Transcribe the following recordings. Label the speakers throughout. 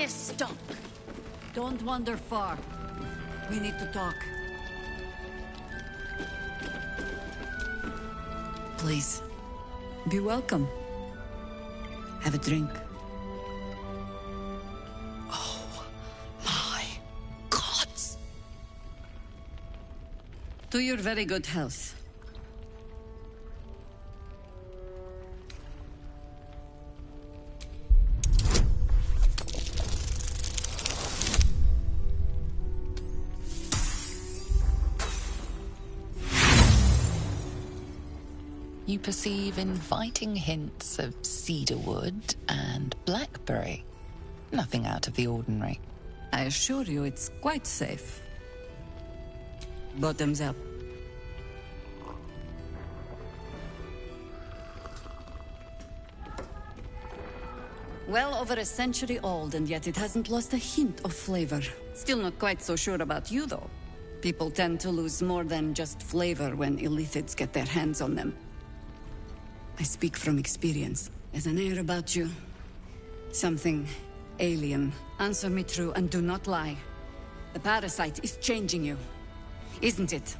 Speaker 1: finest stock.
Speaker 2: Don't wander far. We need to talk. Please, be welcome. Have a drink.
Speaker 1: Oh, my gods!
Speaker 2: To your very good health.
Speaker 1: You perceive inviting hints of cedarwood and blackberry. Nothing out of the ordinary.
Speaker 2: I assure you it's quite safe. Bottoms up. Well over a century old, and yet it hasn't lost a hint of flavor. Still not quite so sure about you, though. People tend to lose more than just flavor when illithids get their hands on them. I speak from experience. There's an air about you. Something alien. Answer me true and do not lie. The parasite is changing you, isn't it?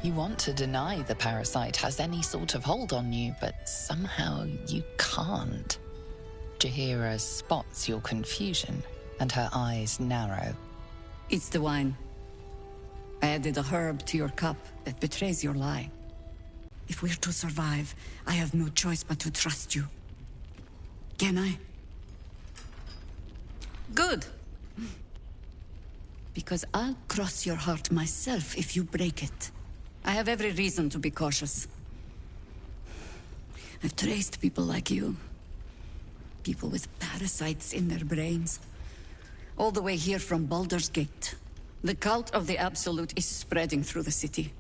Speaker 1: You want to deny the parasite has any sort of hold on you, but somehow you can't. Jahira spots your confusion, and her eyes narrow.
Speaker 2: It's the wine. I added a herb to your cup that betrays your lie. If we're to survive, I have no choice but to trust you. Can I? Good. Because I'll cross your heart myself if you break it. I have every reason to be cautious. I've traced people like you. People with parasites in their brains. All the way here from Baldur's Gate. The cult of the Absolute is spreading through the city.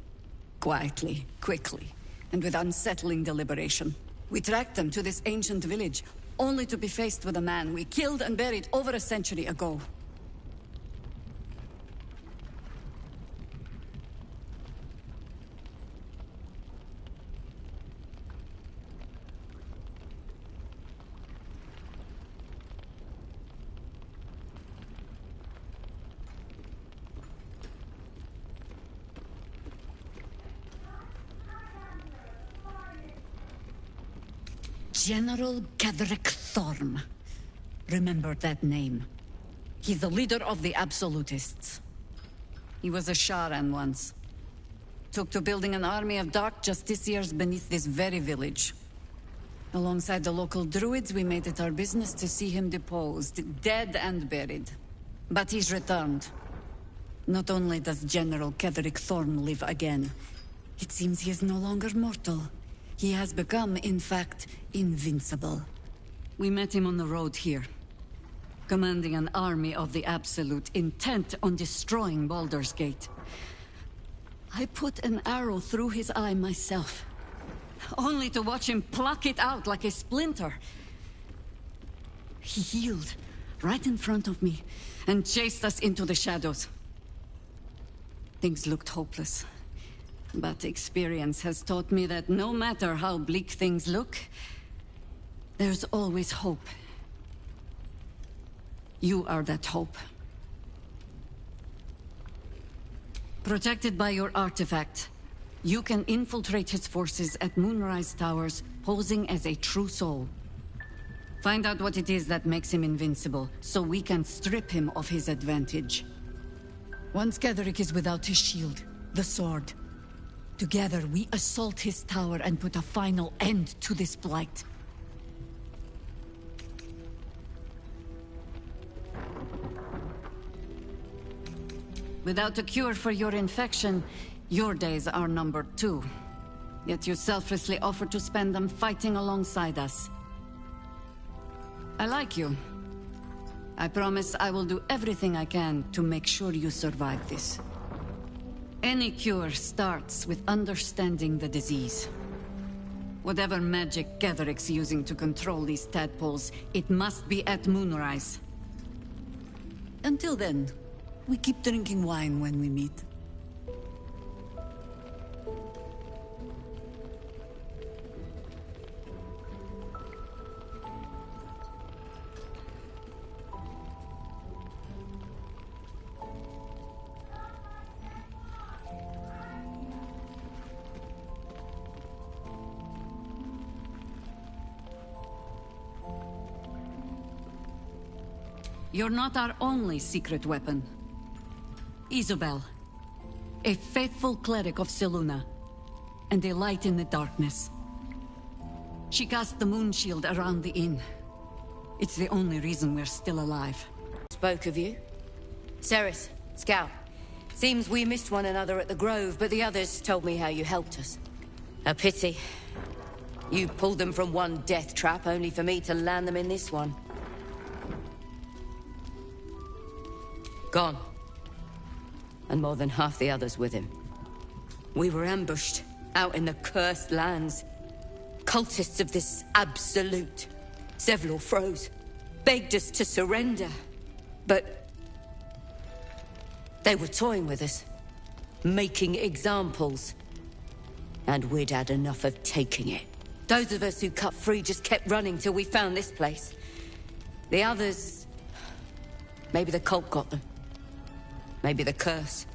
Speaker 2: Quietly, quickly, and with unsettling deliberation. We tracked them to this ancient village, only to be faced with a man we killed and buried over a century ago. General Ketherick Thorm. Remember that name. He's the leader of the Absolutists. He was a Sharan once. Took to building an army of dark justiciars beneath this very village. Alongside the local druids, we made it our business to see him deposed, dead and buried. But he's returned. Not only does General Ketherick Thorm live again, it seems he is no longer mortal. He has become, in fact, invincible. We met him on the road here, commanding an army of the Absolute, intent on destroying Baldur's Gate. I put an arrow through his eye myself, only to watch him pluck it out like a splinter. He healed right in front of me and chased us into the shadows. Things looked hopeless. But experience has taught me that no matter how bleak things look, there's always hope. You are that hope. Protected by your artifact, you can infiltrate his forces at Moonrise Towers, posing as a true soul. Find out what it is that makes him invincible, so we can strip him of his advantage. Once Ketherick is without his shield, the sword, together, we assault his tower and put a final end to this blight. Without a cure for your infection, your days are numbered too. Yet you selflessly offer to spend them fighting alongside us. I like you. I promise I will do everything I can to make sure you survive this. Any cure starts with understanding the disease. Whatever magic Ketherick's using to control these tadpoles, it must be at Moonrise. Until then, we keep drinking wine when we meet. You're not our only secret weapon. Isabel, a faithful cleric of Selûne, and a light in the darkness. She cast the moon shield around the inn. It's the only reason we're still alive.
Speaker 3: Spoke of you. Ceres, Scout. Seems we missed one another at the Grove, but the others told me how you helped us. A pity. You pulled them from one death trap, only for me to land them in this one. Gone. And more than half the others with him. We were ambushed, out in the cursed lands. Cultists of this absolute. Zevlor froze, begged us to surrender. But they were toying with us, making examples. And we'd had enough of taking it. Those of us who cut free just kept running till we found this place. The others... maybe the cult got them. Maybe the curse.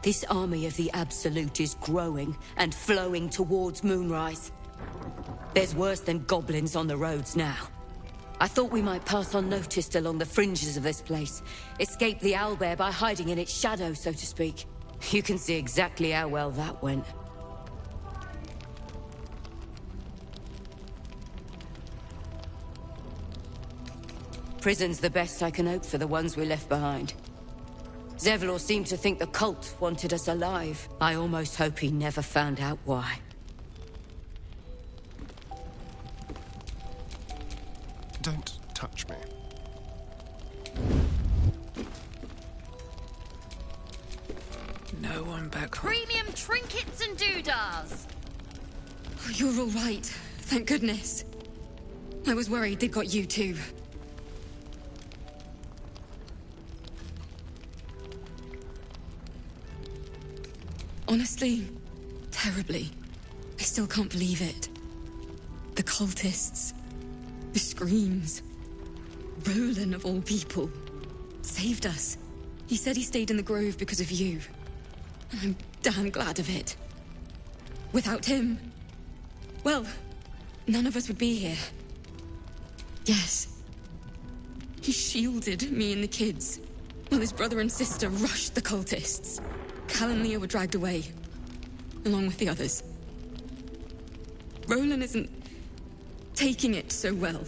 Speaker 3: This army of the Absolute is growing and flowing towards Moonrise. There's worse than goblins on the roads now. I thought we might pass unnoticed along the fringes of this place. Escape the owlbear by hiding in its shadow, so to speak. You can see exactly how well that went. Prison's the best I can hope for the ones we left behind. Zevlor seemed to think the cult wanted us alive. I almost hope he never found out why.
Speaker 4: Don't touch me. No one back home.
Speaker 5: Premium trinkets and doodahs!
Speaker 6: Oh, you're all right. Thank goodness. I was worried they'd got you too. Honestly, terribly. I still can't believe it. The cultists, the screams. Roland, of all people, saved us. He said he stayed in the Grove because of you. And I'm damn glad of it. Without him, well, none of us would be here. Yes. He shielded me and the kids, while his brother and sister rushed the cultists. Cal and Leah were dragged away, along with the others. Roland isn't taking it so well.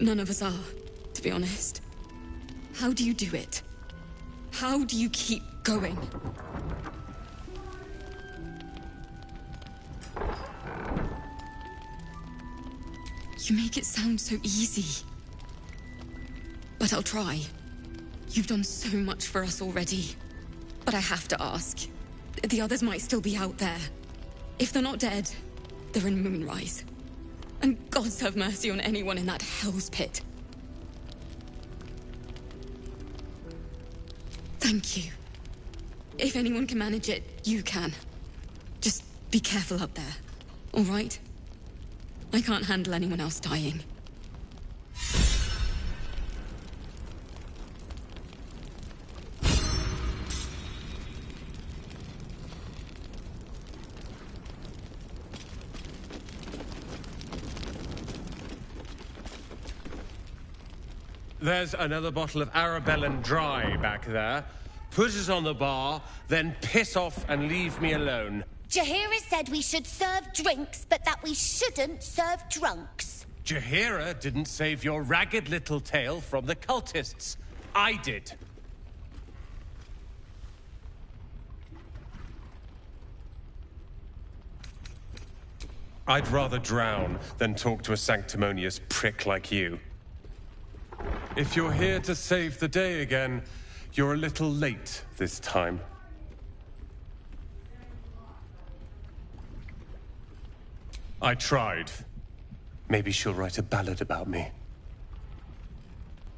Speaker 6: None of us are, to be honest. How do you do it? How do you keep going? You make it sound so easy. But I'll try. You've done so much for us already. But I have to ask. The others might still be out there. If they're not dead, they're in Moonrise. And gods have mercy on anyone in that hell's pit. Thank you. If anyone can manage it, you can. Just be careful up there, all right? I can't handle anyone else dying.
Speaker 7: There's another bottle of Arabellan Dry back there. Put it on the bar, then piss off and leave me alone.
Speaker 5: Jaheira said we should serve drinks, but that we shouldn't serve drunks.
Speaker 7: Jaheira didn't save your ragged little tail from the cultists. I did. I'd rather drown than talk to a sanctimonious prick like you. If you're here to save the day again, you're a little late this time. I tried. Maybe she'll write a ballad about me.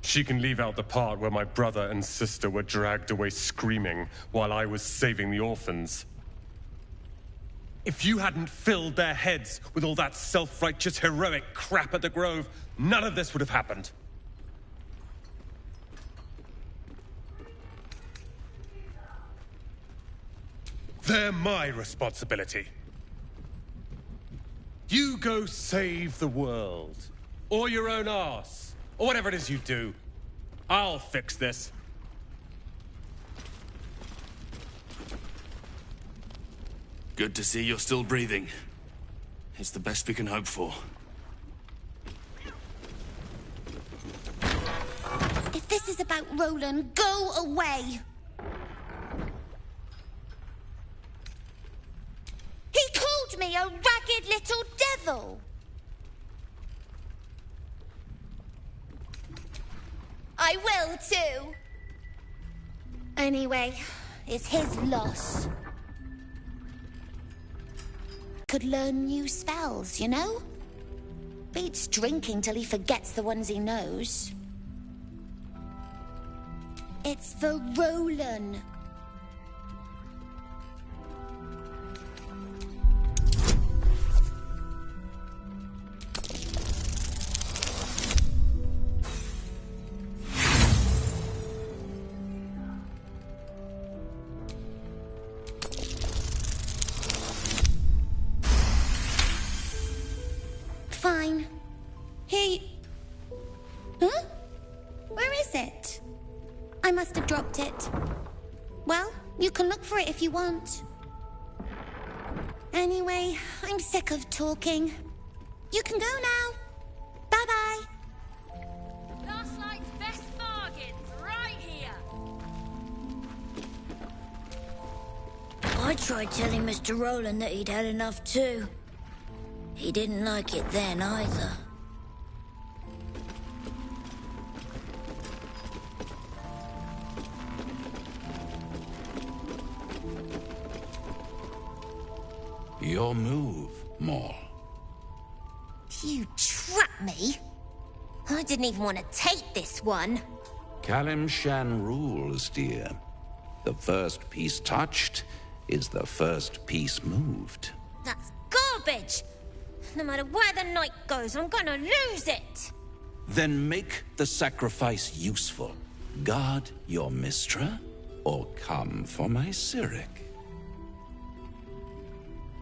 Speaker 7: She can leave out the part where my brother and sister were dragged away screaming while I was saving the orphans. If you hadn't filled their heads with all that self-righteous, heroic crap at the Grove, none of this would have happened. They're my responsibility. You go save the world. Or your own arse. Or whatever it is you do. I'll fix this.
Speaker 8: Good to see you're still breathing. It's the best we can hope for.
Speaker 5: If this is about Roland, go away! He called me a ragged little devil! I will too! Anyway, it's his loss. Could learn new spells, you know? Beats drinking till he forgets the ones he knows. It's for Roland. Fine. Here Huh? Where is it? I must have dropped it. Well, you can look for it if you want. Anyway, I'm sick of talking. You can go now. Bye-bye.
Speaker 9: Last night's best bargains, right here.
Speaker 10: I tried telling Mr. Roland that he'd had enough too. He didn't like it then either.
Speaker 11: Your move, Maul.
Speaker 5: You trapped me. I didn't even want to take this one.
Speaker 11: Kalimshan rules, dear. The first piece touched is the first piece moved.
Speaker 5: That's garbage. No matter where the night goes, I'm gonna lose it.
Speaker 11: Then make the sacrifice useful. Guard your Mistra, or come for my Cyric.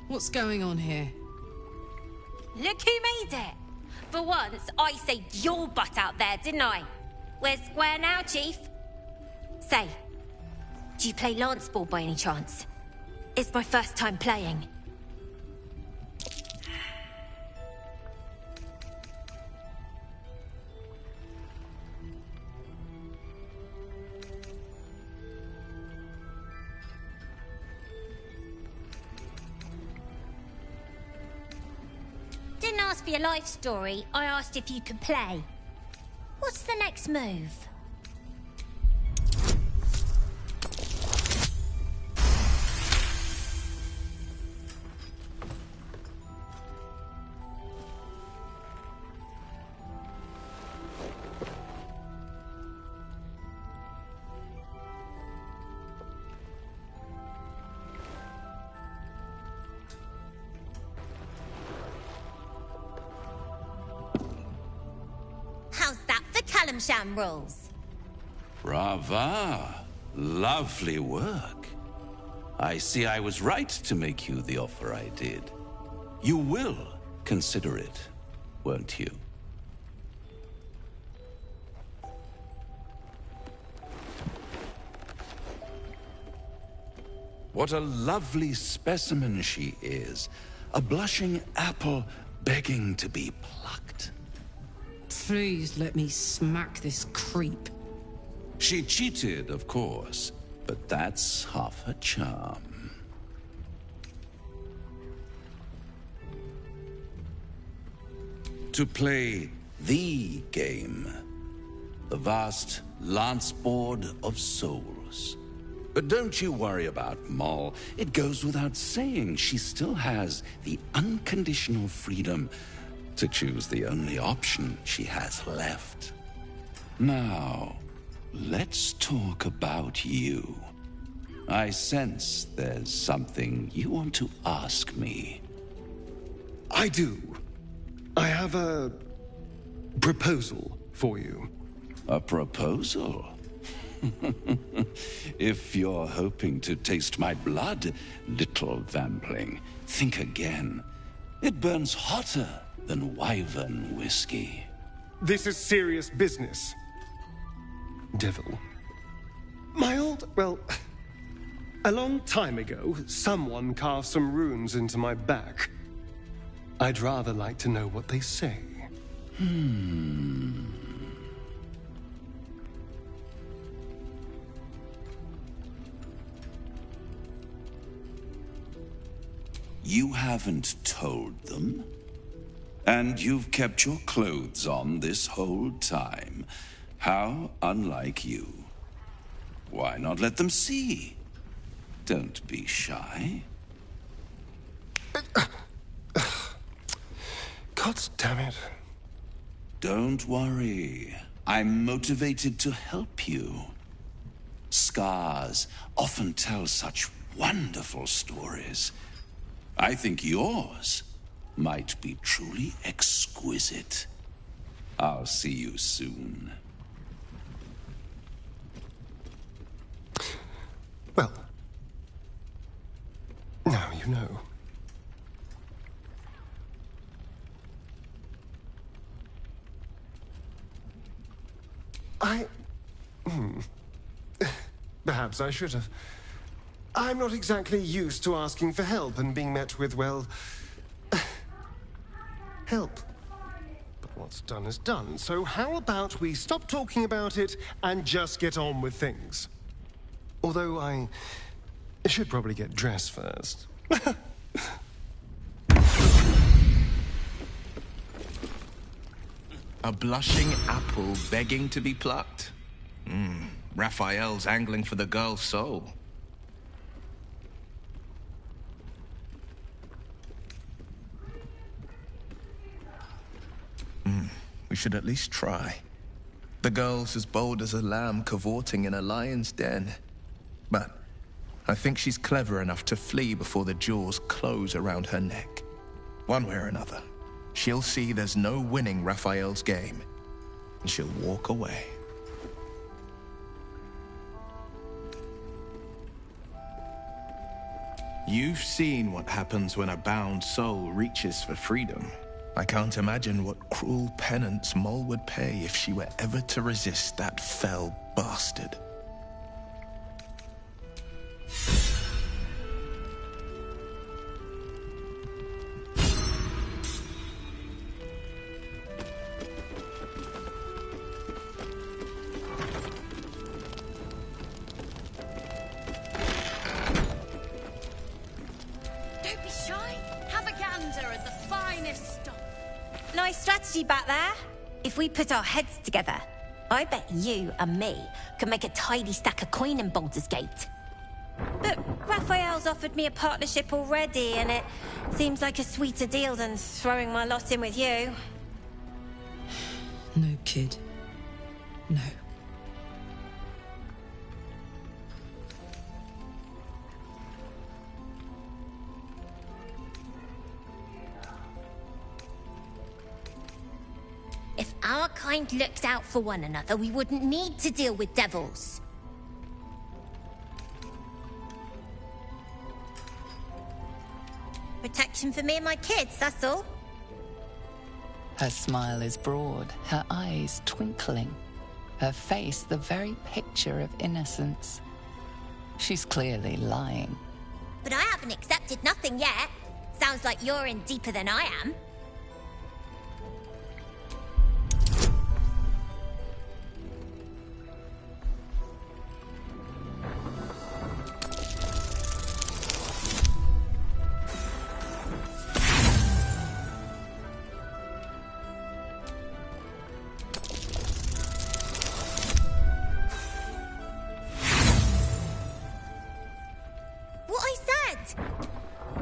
Speaker 12: What's going on here?
Speaker 9: Look who made it. For once, I saved your butt out there, didn't I? We're square now, Chief. Say, do you play lance ball by any chance? It's my first time playing.
Speaker 5: Didn't ask for your life story. I asked if you could play. What's the next move? How's that for Kalimshan rules?
Speaker 11: Brava. Lovely work. I see I was right to make you the offer I did. You will consider it, won't you? What a lovely specimen she is. A blushing apple begging to be plucked.
Speaker 12: Please let me smack this creep.
Speaker 11: She cheated, of course, but that's half her charm. To play the game, the vast lance board of souls. But don't you worry about Moll. It goes without saying she still has the unconditional freedom to choose the only option she has left. Now, let's talk about you. I sense there's something you want to ask me.
Speaker 4: I do. I have a proposal for you.
Speaker 11: A proposal? If you're hoping to taste my blood, little vampling, think again. It burns hotter than wyvern whiskey.
Speaker 4: This is serious business. Devil. Well, a long time ago, someone carved some runes into my back. I'd rather like to know what they say.
Speaker 11: You haven't told them? And you've kept your clothes on this whole time. How unlike you. Why not let them see? Don't be shy.
Speaker 4: God damn it.
Speaker 11: Don't worry. I'm motivated to help you. Scars often tell such wonderful stories. I think yours might be truly exquisite. I'll see you soon.
Speaker 4: Well, now you know. Perhaps I should have. I'm not exactly used to asking for help and being met with, well, help. But what's done is done, so how about we stop talking about it and just get on with things? Although I should probably get dressed first.
Speaker 13: A blushing apple begging to be plucked? Raphael's angling for the girl's soul. We should at least try. The girl's as bold as a lamb cavorting in a lion's den. But I think she's clever enough to flee before the jaws close around her neck. One way or another, she'll see there's no winning Raphael's game, and she'll walk away. You've seen what happens when a bound soul reaches for freedom. I can't imagine what cruel penance Moll would pay if she were ever to resist that fell bastard.
Speaker 9: Don't be shy. Have a gander at the finest stuff. Nice strategy back there. If we put our heads together, I bet you and me can make a tidy stack of coin in Baldur's Gate. But Raphael's offered me a partnership already, and it seems like a sweeter deal than throwing my lot in with you.
Speaker 12: No, kid. No.
Speaker 9: If our kind looked out for one another, we wouldn't need to deal with devils. Protection for me and my kids, that's all.
Speaker 1: Her smile is broad, her eyes twinkling, her face the very picture of innocence. She's clearly lying.
Speaker 9: But I haven't accepted nothing yet. Sounds like you're in deeper than I am.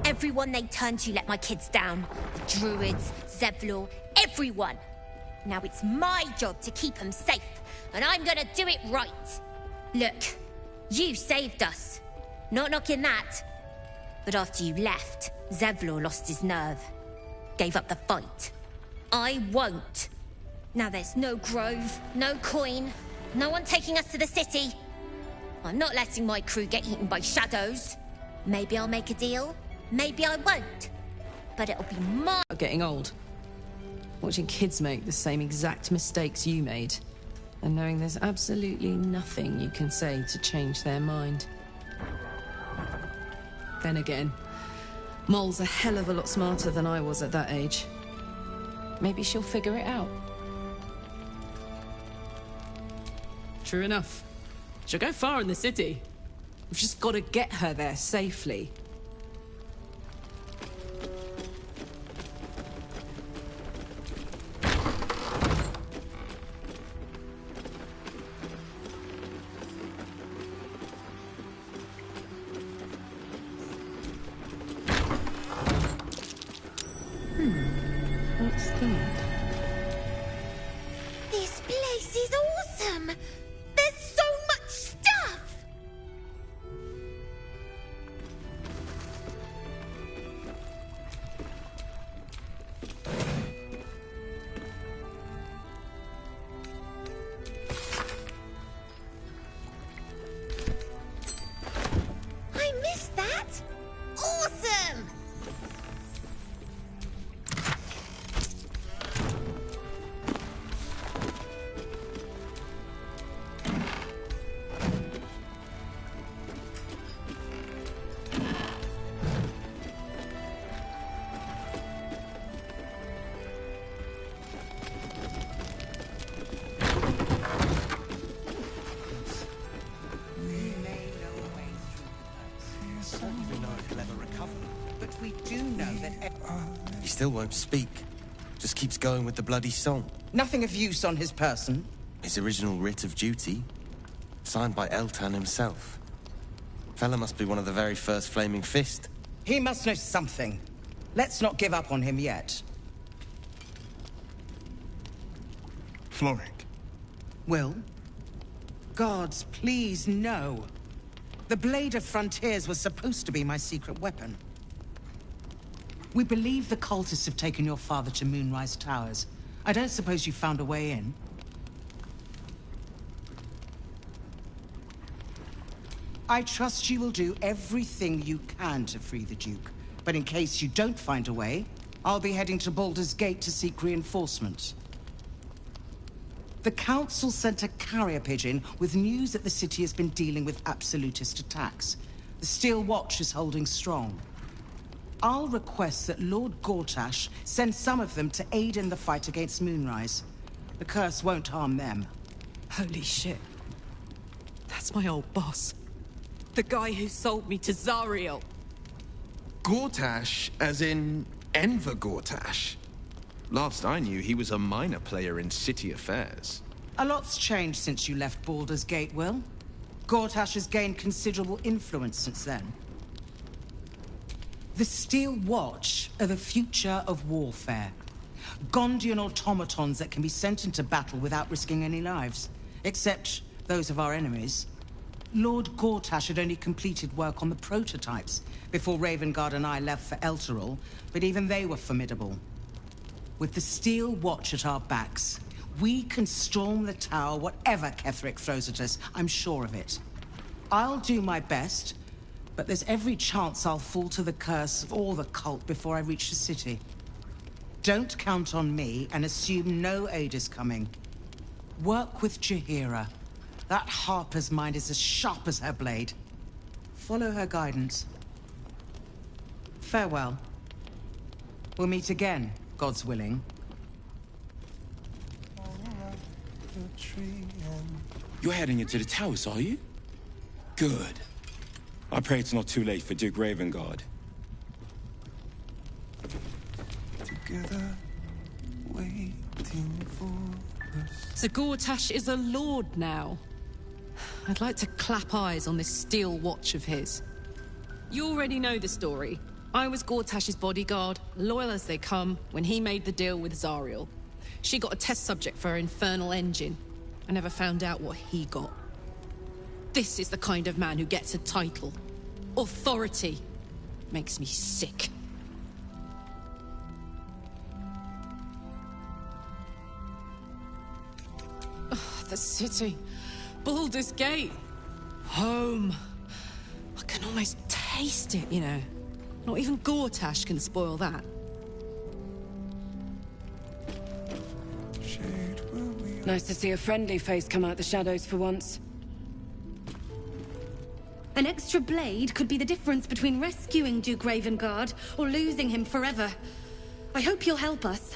Speaker 9: Everyone they turned to let my kids down. The Druids, Zevlor, everyone. Now it's my job to keep them safe, and I'm gonna do it right. Look, you saved us. Not knocking that. But after you left, Zevlor lost his nerve. Gave up the fight. I won't. Now there's no grove, no coin, no one taking us to the city. I'm not letting my crew get eaten by shadows. Maybe I'll make a deal. Maybe I won't. But it'll be my...
Speaker 12: Getting old. Watching kids make the same exact mistakes you made. And knowing there's absolutely nothing you can say to change their mind. Then again, Mol's a hell of a lot smarter than I was at that age. Maybe she'll figure it out. True enough. She'll go far in the city. We've just got to get her there safely.
Speaker 5: What's that? This place is awesome! There's so much stuff! I missed that! Awesome!
Speaker 14: He still won't speak. Just keeps going with the bloody song.
Speaker 15: Nothing of use on his person.
Speaker 14: His original writ of duty, signed by Eltan himself. Fella must be one of the very first Flaming Fist.
Speaker 15: He must know something. Let's not give up on him yet.
Speaker 13: Floric.
Speaker 15: Will? Gods, please, no. The Blade of Frontiers was supposed to be my secret weapon. We believe the cultists have taken your father to Moonrise Towers. I don't suppose you found a way in? I trust you will do everything you can to free the Duke. But in case you don't find a way, I'll be heading to Baldur's Gate to seek reinforcements. The Council sent a carrier pigeon with news that the city has been dealing with absolutist attacks. The Steel Watch is holding strong. I'll request that Lord Gortash send some of them to aid in the fight against Moonrise. The curse won't harm them.
Speaker 12: Holy shit. That's my old boss. The guy who sold me to Zariel.
Speaker 13: Gortash, as in Enver Gortash. Last I knew, he was a minor player in city affairs.
Speaker 15: A lot's changed since you left Baldur's Gate, Will. Gortash has gained considerable influence since then. The Steel Watch are the future of warfare. Gondian automatons that can be sent into battle without risking any lives. Except those of our enemies. Lord Gortash had only completed work on the prototypes before Ravengard and I left for Elturel, but even they were formidable. With the Steel Watch at our backs, we can storm the tower whatever Ketheric throws at us, I'm sure of it. I'll do my best, but there's every chance I'll fall to the curse or the cult before I reach the city. Don't count on me and assume no aid is coming. Work with Jaheira. That Harper's mind is as sharp as her blade. Follow her guidance. Farewell. We'll meet again, God's willing.
Speaker 16: You're heading into the towers, are you? Good. I pray it's not too late for Duke Ravengard.
Speaker 17: Together, waiting for us.
Speaker 12: So Gortash is a lord now. I'd like to clap eyes on this Steel Watch of his. You already know the story. I was Gortash's bodyguard, loyal as they come, when he made the deal with Zariel. She got a test subject for her infernal engine. I never found out what he got. This is the kind of man who gets a title. Authority. Makes me sick. The city. Baldur's Gate. Home. I can almost taste it, you know. Not even Gortash can spoil that.
Speaker 18: Nice to see a friendly face come out the shadows for once.
Speaker 19: An extra blade could be the difference between rescuing Duke Ravengard or losing him forever. I hope you'll help us.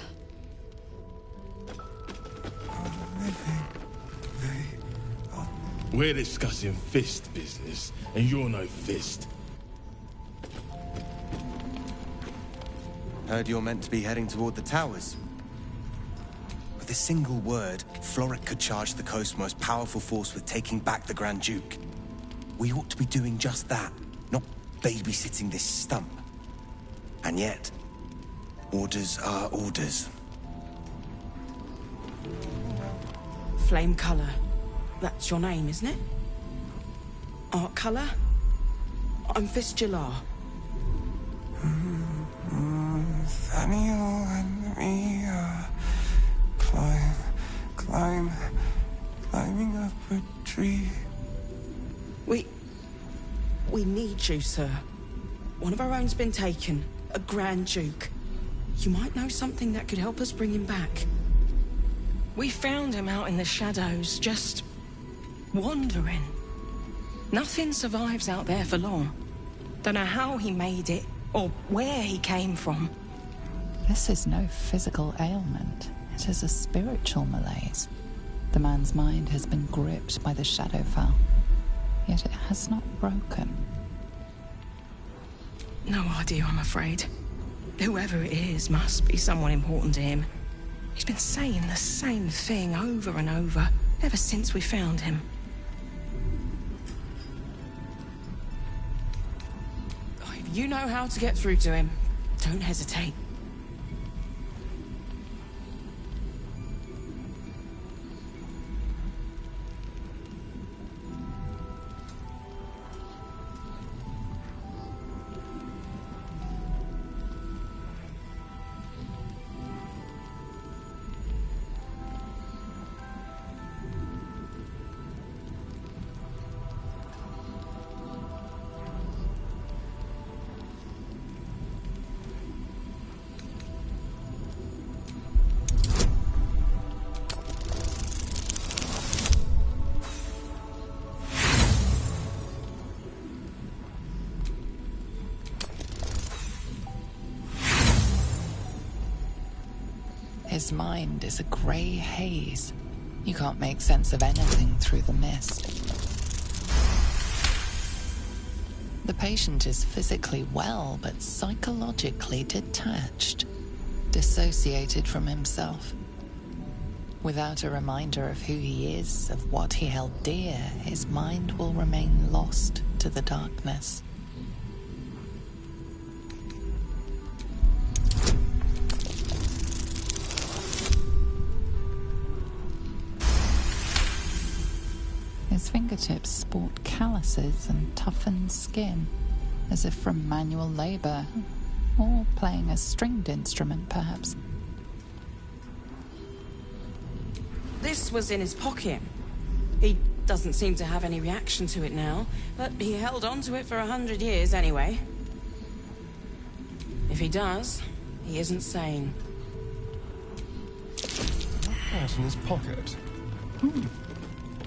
Speaker 20: We're discussing fist business, and you're no fist.
Speaker 14: Heard you're meant to be heading toward the towers. With a single word, Floric could charge the coast's most powerful force with taking back the Grand Duke. We ought to be doing just that, not babysitting this stump. And yet, orders are orders.
Speaker 15: Flame Color. That's your name, isn't it? Art Color? I'm Fistula.
Speaker 17: Nathaniel and me are climbing up a tree.
Speaker 15: We need you, sir. One of our own's been taken, a Grand Duke. You might know something that could help us bring him back. We found him out in the shadows, just wandering. Nothing survives out there for long. Don't know how he made it, or where he came from.
Speaker 1: This is no physical ailment. It is a spiritual malaise. The man's mind has been gripped by the Shadowfell, yet it has not broken.
Speaker 15: No idea, I'm afraid. Whoever it is must be someone important to him. He's been saying the same thing over and over, ever since we found him. If you know how to get through to him, don't hesitate.
Speaker 1: His mind is a grey haze. You can't make sense of anything through the mist. The patient is physically well, but psychologically detached, dissociated from himself. Without a reminder of who he is, of what he held dear, his mind will remain lost to the darkness. His fingertips sport calluses and toughened skin, as if from manual labor, or playing a stringed instrument, perhaps.
Speaker 15: This was in his pocket. He doesn't seem to have any reaction to it now, but he held on to it for 100 years anyway. If he does, he isn't sane.
Speaker 4: What's in his pocket?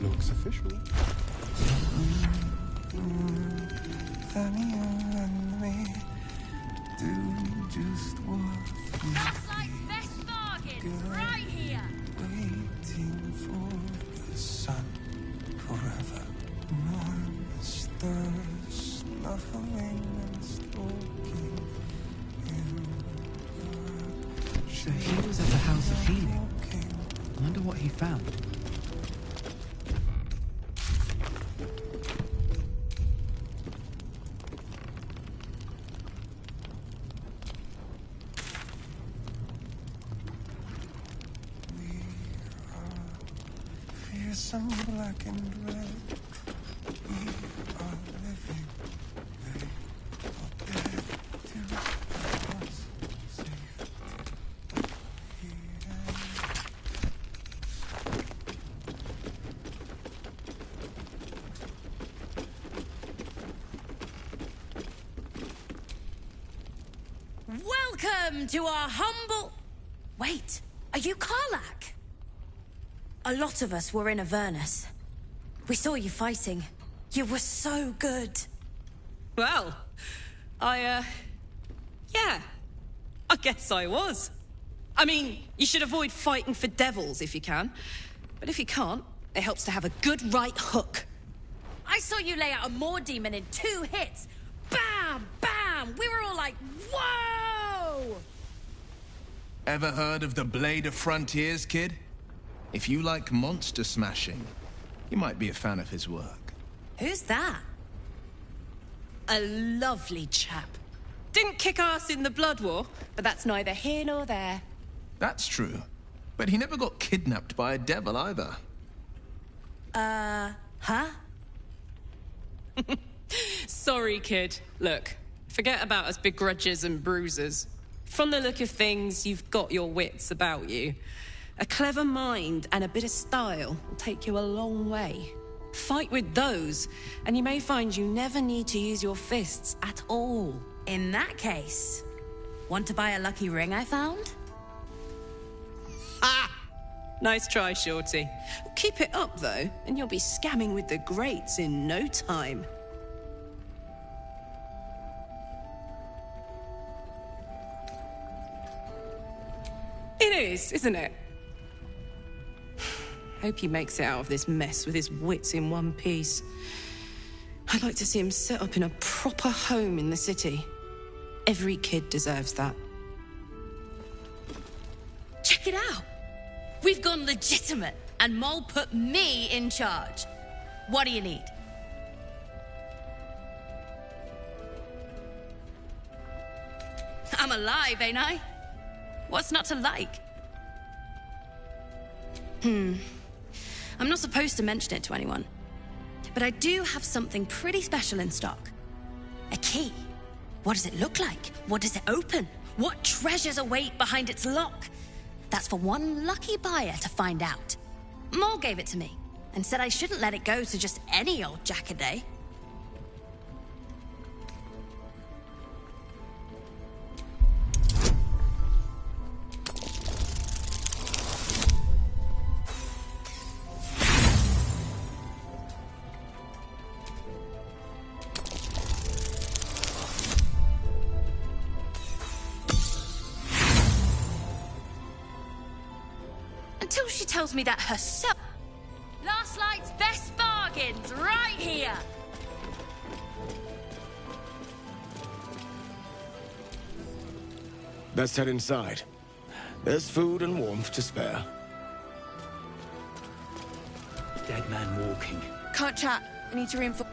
Speaker 4: Looks official.
Speaker 17: Nathaniel and me do just what we
Speaker 9: Gaslight's best bargain, right here.
Speaker 17: waiting for the sun forever. Monsters snuffling and stalking in the
Speaker 21: So he was at the House of Healing. I wonder what he found.
Speaker 17: fearsome black and red. We are living. They are dead to us. Safe here.
Speaker 10: Welcome to our humble... Wait, are you Karlach? A lot of us were in Avernus. We saw you fighting. You were so good.
Speaker 2: Well, yeah, I guess I was. I mean, you should avoid fighting for devils if you can. But if you can't, it helps to have a good right hook.
Speaker 10: I saw you lay out a Moor demon in 2 hits. Bam! Bam! We were all like, whoa!
Speaker 13: Ever heard of the Blade of Frontiers, kid? If you like monster smashing, you might be a fan of his work.
Speaker 10: Who's that?
Speaker 2: A lovely chap. Didn't kick ass in the Blood War, but that's neither here nor there.
Speaker 13: That's true. But he never got kidnapped by a devil either.
Speaker 10: Huh?
Speaker 2: Sorry, kid. Look, forget about us begrudgers and bruisers. From the look of things, you've got your wits about you. A clever mind and a bit of style will take you a long way. Fight with those, and you may find you never need to use your fists at all.
Speaker 10: In that case, want to buy a lucky ring I found?
Speaker 2: Ah! Nice try, Shorty. Keep it up, though, and you'll be scamming with the greats in no time. It is, isn't it? Hope he makes it out of this mess with his wits in one piece. I'd like to see him set up in a proper home in the city. Every kid deserves that.
Speaker 10: Check it out! We've gone legitimate, and Mole put me in charge. What do you need? I'm alive, ain't I? What's not to like? I'm not supposed to mention it to anyone, but I do have something pretty special in stock. A key. What does it look like? What does it open? What treasures await behind its lock? That's for one lucky buyer to find out. Mole gave it to me and said I shouldn't let it go to just any old jackaday. Until she tells me that herself. Last Light's best bargains, right here!
Speaker 16: Let's head inside. There's food and warmth to spare.
Speaker 22: Dead man walking.
Speaker 23: Can't chat. I need to reinforce.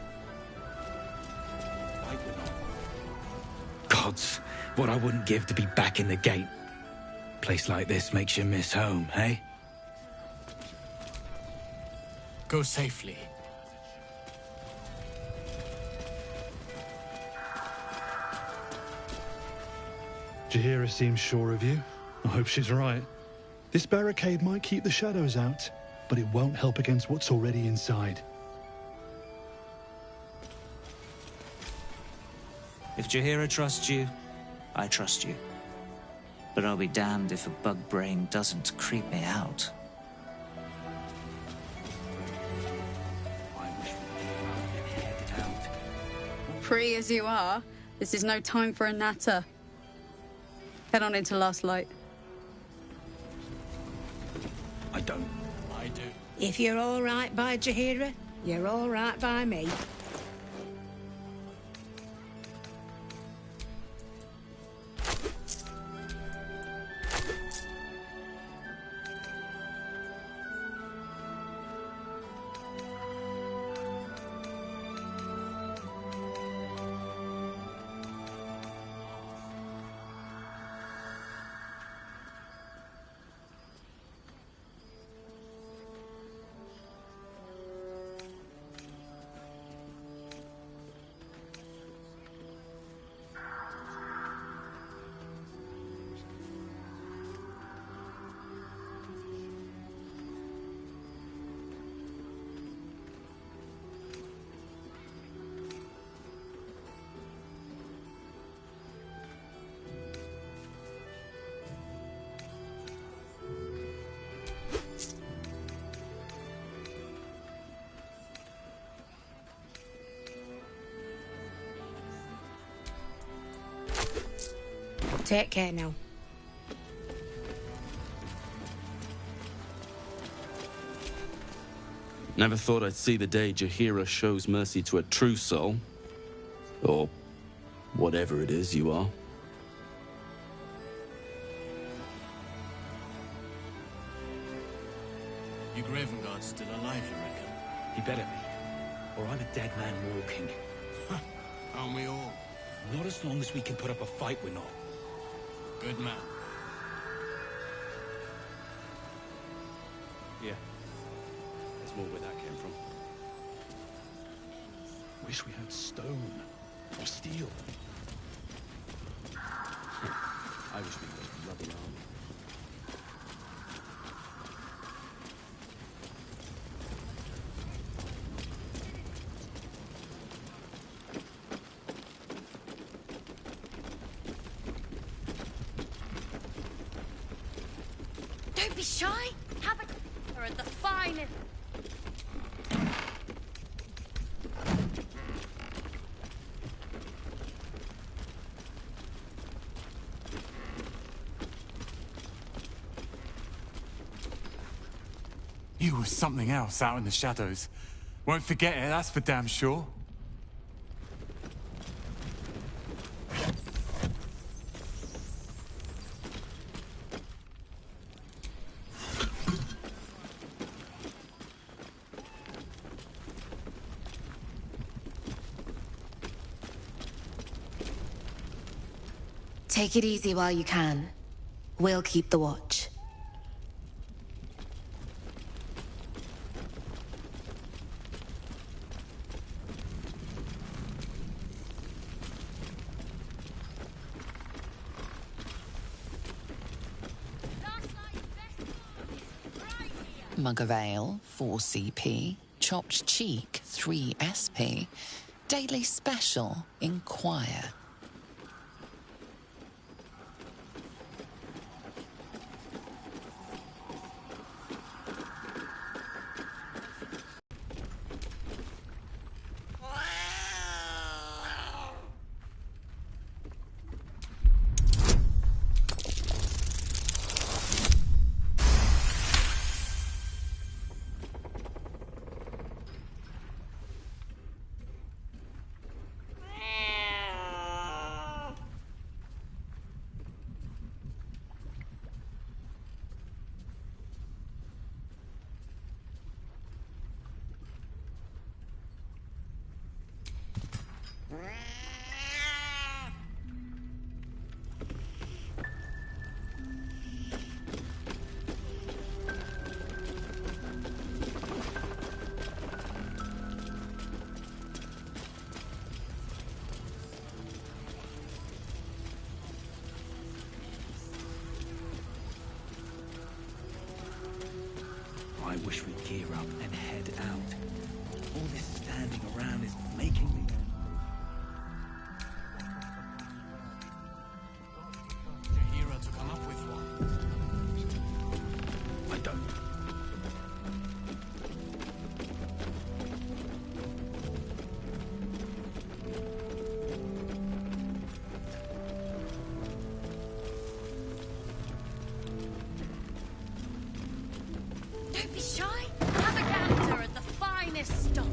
Speaker 22: Gods, what I wouldn't give to be back in the gate. Place like this makes you miss home, eh?
Speaker 21: Go safely.
Speaker 24: Jaheira seems sure of you. I hope she's right. This barricade might keep the shadows out, but it won't help against what's already inside.
Speaker 25: If Jaheira trusts you, I trust you. But I'll be damned if a bug brain doesn't creep me out.
Speaker 26: Free as you are, this is no time for a natter. Head on into Last Light.
Speaker 22: I don't.
Speaker 21: I do.
Speaker 27: If you're all right by Jaheira, you're all right by me. Take care now.
Speaker 3: Never thought I'd see the day Jaheira shows mercy to a true soul. Or whatever it is you are.
Speaker 5: Your Gravenguard's still alive, you reckon?
Speaker 22: He better be, or I'm a dead man walking.
Speaker 5: Aren't we all?
Speaker 22: Not as long as we can put up a fight, we're not.
Speaker 5: Good man.
Speaker 3: Yeah. There's more where that came from.
Speaker 24: Wish we had stone or steel.
Speaker 3: I wish we had rubber armor.
Speaker 9: Don't be shy. Have a at the finest.
Speaker 5: You were something else out in the shadows. Won't forget it, that's for damn sure.
Speaker 6: Take it easy while you can. We'll keep the watch.
Speaker 1: Mug of ale, 4 CP. Chopped cheek, 3 SP. Daily special, inquire.
Speaker 22: I wish we'd gear up and head out. All this standing around is making me...
Speaker 5: Jaheira to come up with one.
Speaker 22: I don't.
Speaker 9: Don't be shy. Have a gander at the finest stock.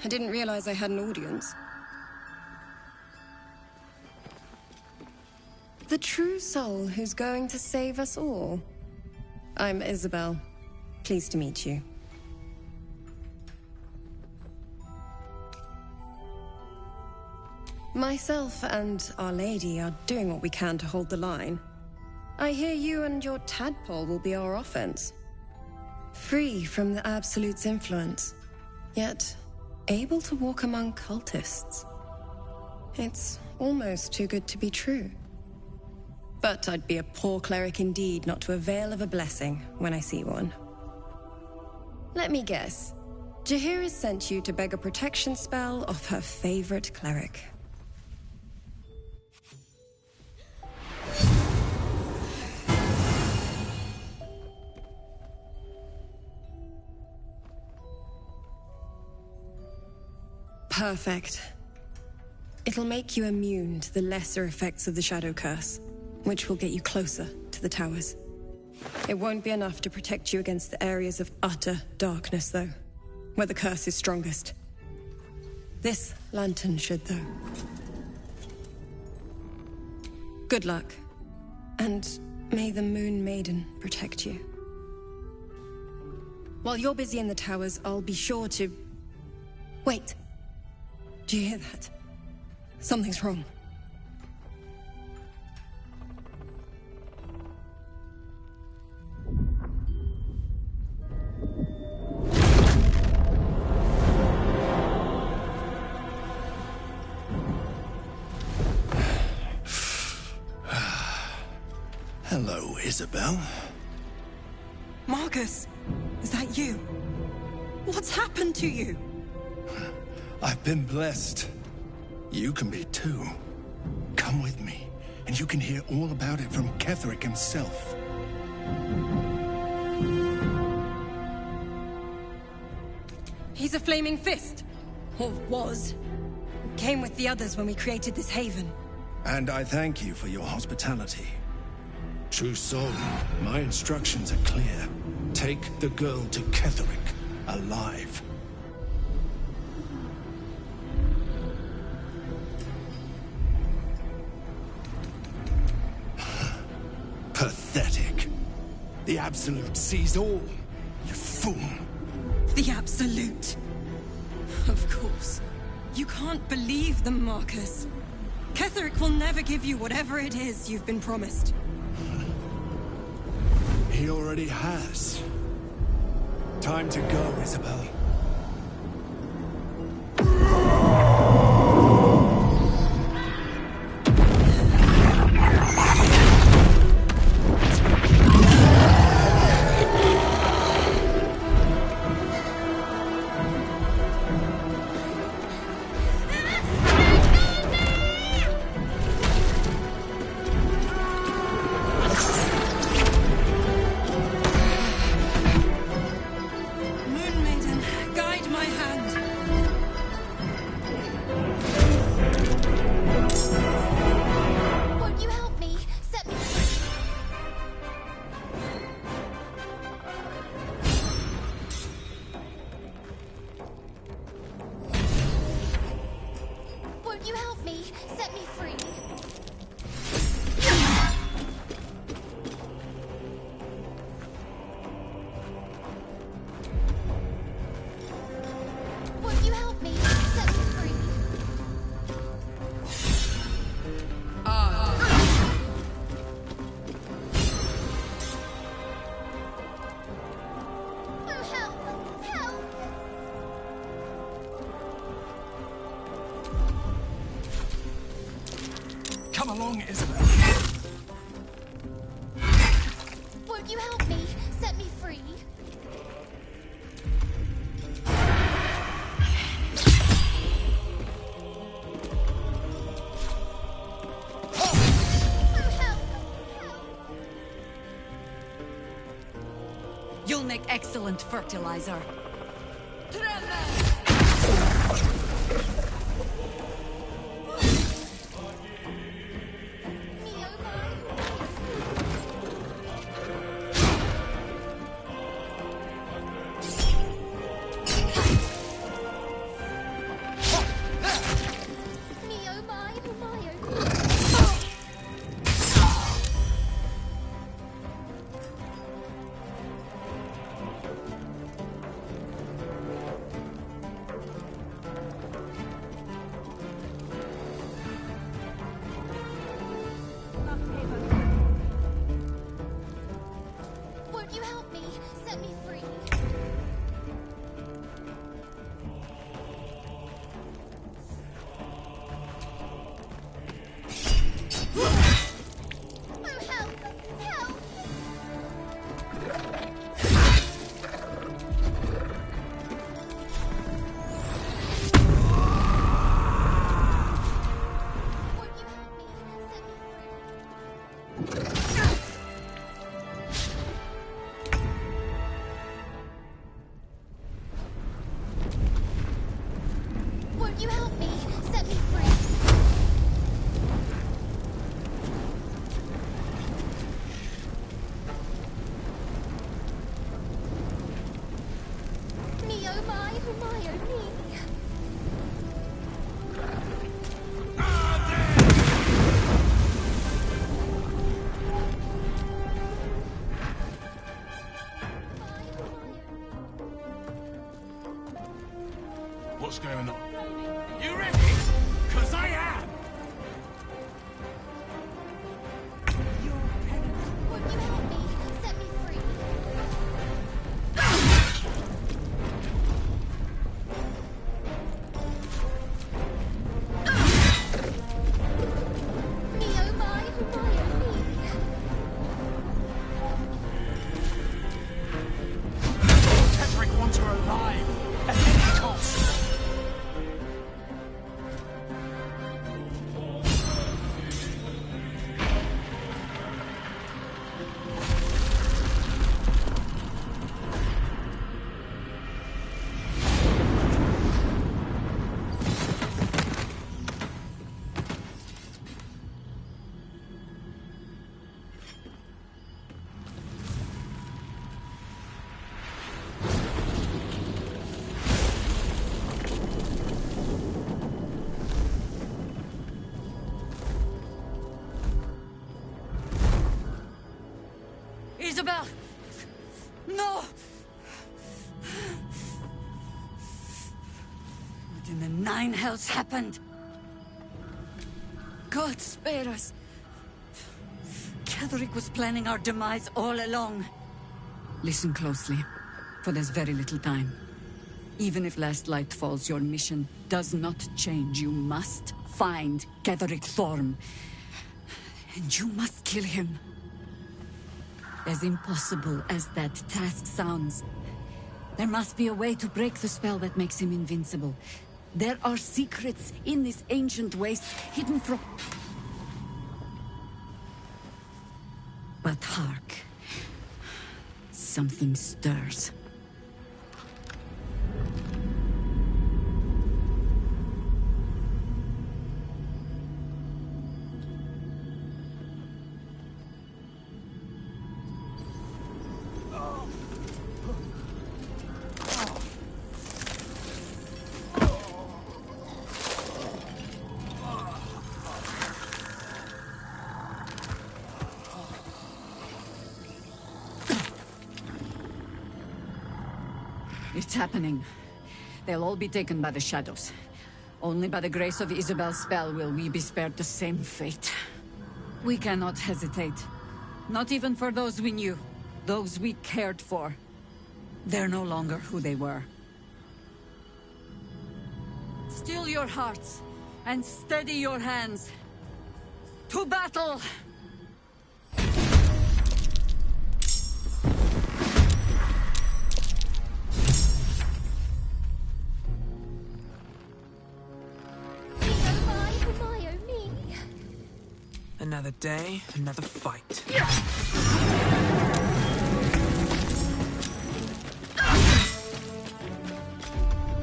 Speaker 7: I didn't realize I had an audience. The true soul who's going to save us all. I'm Isabel. Pleased to meet you. Myself and Our Lady are doing what we can to hold the line. I hear you and your tadpole will be our offense. Free from the Absolute's influence, yet able to walk among cultists. It's almost too good to be true. But I'd be a poor cleric indeed not to avail of a blessing when I see one. Let me guess. Jaheira sent you to beg a protection spell off her favorite cleric. Perfect. It'll make you immune to the lesser effects of the Shadow Curse, which will get you closer to the towers. It won't be enough to protect you against the areas of utter darkness, though, where the curse is strongest. This lantern should, though. Good luck, and may the Moon Maiden protect you. While you're busy in the towers, I'll be sure to... Wait. Do you hear that? Something's wrong.
Speaker 8: Hello, Isabel.
Speaker 7: Marcus, is that you? What's happened to you?
Speaker 8: I've been blessed. You can be too. Come with me, and you can hear all about it from Ketheric himself.
Speaker 7: He's a flaming fist. Or was. Came with the others when we created this haven.
Speaker 8: And I thank you for your hospitality. True soul, my instructions are clear. Take the girl to Ketheric, alive. Pathetic. The Absolute sees all, you fool.
Speaker 7: The Absolute. Of course. You can't believe them, Marcus. Ketheric will never give you whatever it is you've been promised.
Speaker 8: He already has. Time to go, Isabel. Come along, Isabel.
Speaker 11: Won't you help me? Set me free.
Speaker 12: You'll make excellent fertilizer.
Speaker 8: what's going on. You ready? 'Cause I am!
Speaker 11: Won't you help me? Set me free. Me, oh my, oh my, oh me.
Speaker 8: Tetheric wants her alive! At any cost!
Speaker 26: Isabel! No! What in the nine hells happened? God spare us. Ketheric was planning our demise all along. Listen closely, for there's very little time. Even if last light falls, your mission does not change. You must find Ketheric Thorm. And you must kill him. As impossible as that task sounds, there must be a way to break the spell that makes him invincible. There are secrets in this ancient waste hidden from... But hark. Something stirs. It's happening. They'll all be taken by the shadows. Only by the grace of Isabel's spell will we be spared the same fate. We cannot hesitate. Not even for those we knew. Those we cared for. They're no longer who they were. Still your hearts, and steady your hands. To battle!
Speaker 4: Another day, another fight.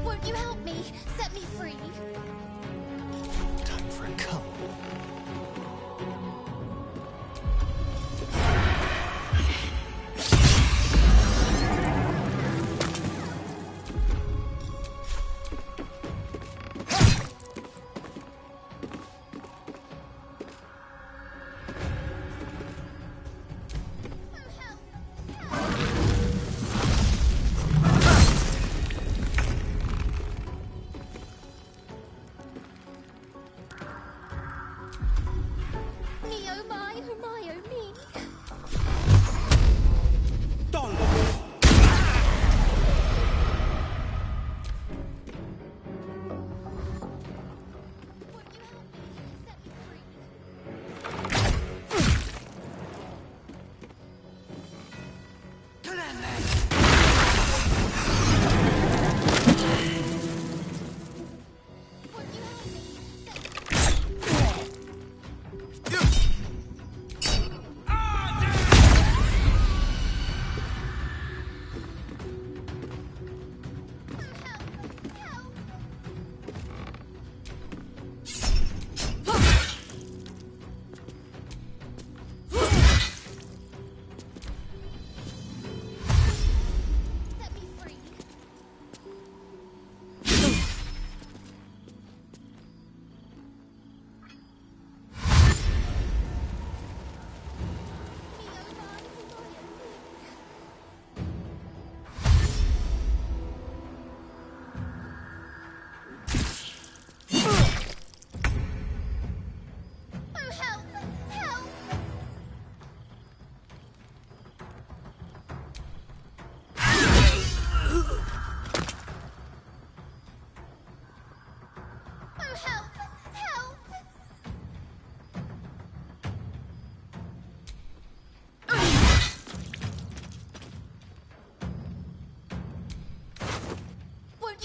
Speaker 11: Won't you help me? Set me free.
Speaker 21: Time for a cup.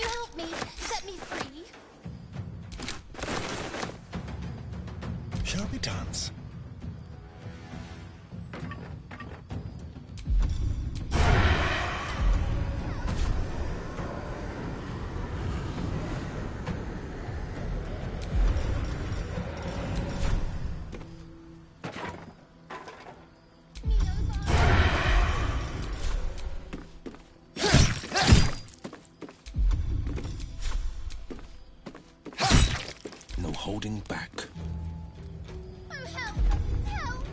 Speaker 11: help me? Set me free.
Speaker 8: Shall we dance? No holding back.
Speaker 11: Oh, help! Help!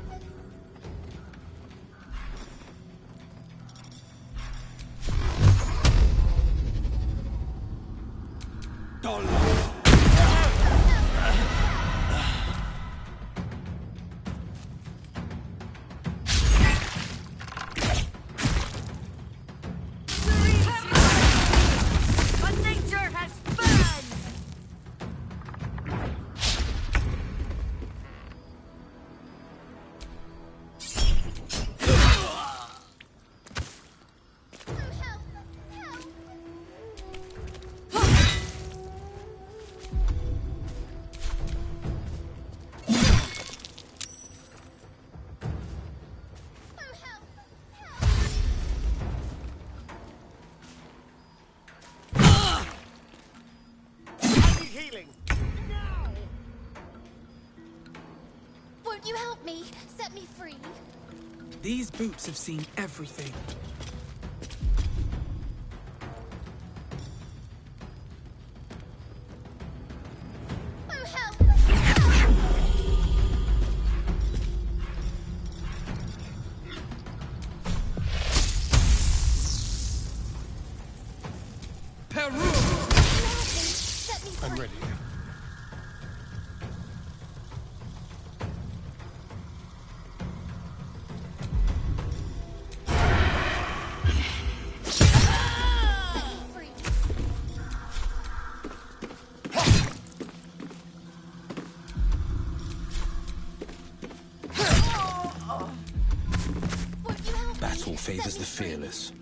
Speaker 27: But nature has burned!
Speaker 11: Healing! Won't you help me? Set me free.
Speaker 4: These boots have seen everything.
Speaker 11: Oh, help!
Speaker 8: Peru!
Speaker 11: Set me free.
Speaker 8: I'm ready. Battle favors the fearless.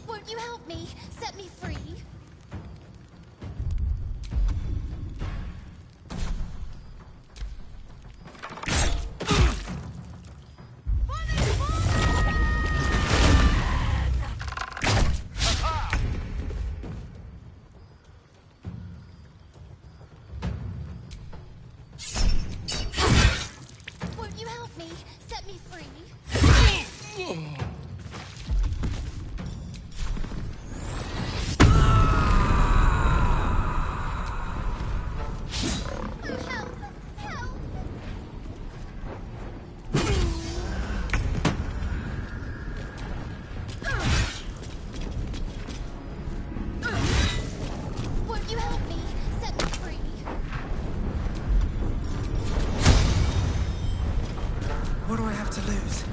Speaker 11: Won't you help me? Set me free. Won't you help me? Set me free. Won't you help me? Set me free.
Speaker 4: What do I have to lose?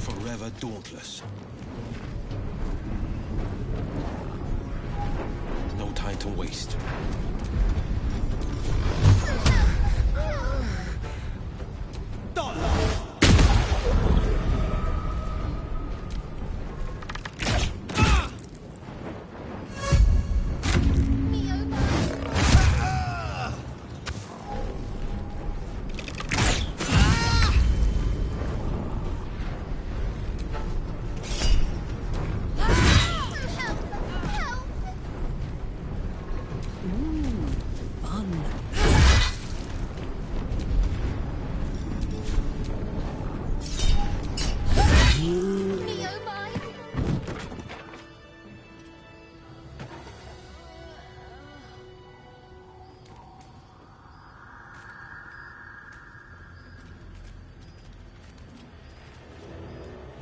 Speaker 8: Forever dauntless. No time to waste.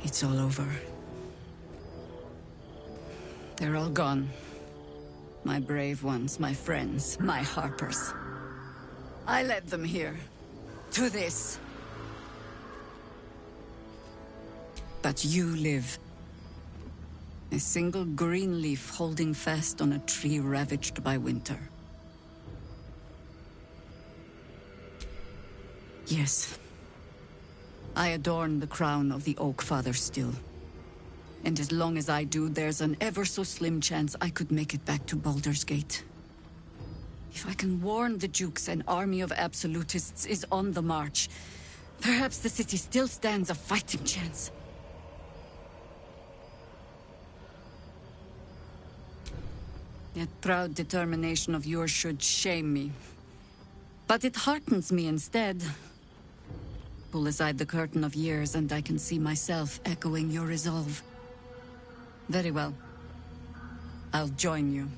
Speaker 26: It's all over. They're all gone. My brave ones, my friends, my Harpers. I led them here. To this. But you live. A single green leaf holding fast on a tree ravaged by winter. Yes. I adorn the crown of the Oak Father still. And as long as I do, there's an ever so slim chance I could make it back to Baldur's Gate. If I can warn the Dukes an army of absolutists is on the march, perhaps the city still stands a fighting chance. That proud determination of yours should shame me. But it heartens me instead. Pull aside the curtain of years and I can see myself echoing your resolve. Very well. I'll join you.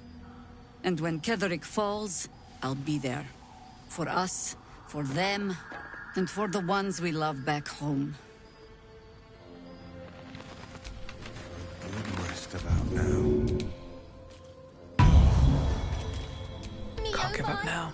Speaker 26: And when Ketherick falls, I'll be there. For us, for them, and for the ones we love back home.
Speaker 8: Good rest about now.
Speaker 4: Can't give up now.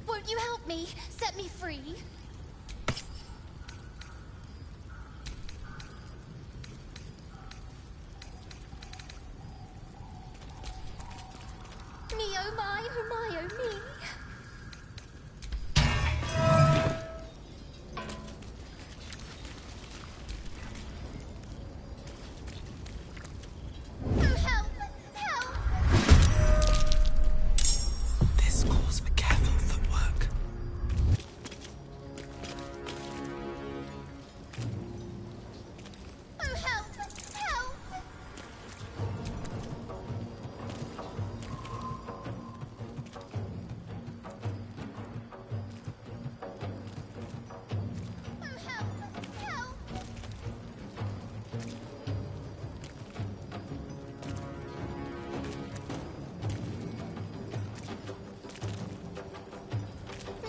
Speaker 11: Won't you help me? Set me free? Me oh my oh me.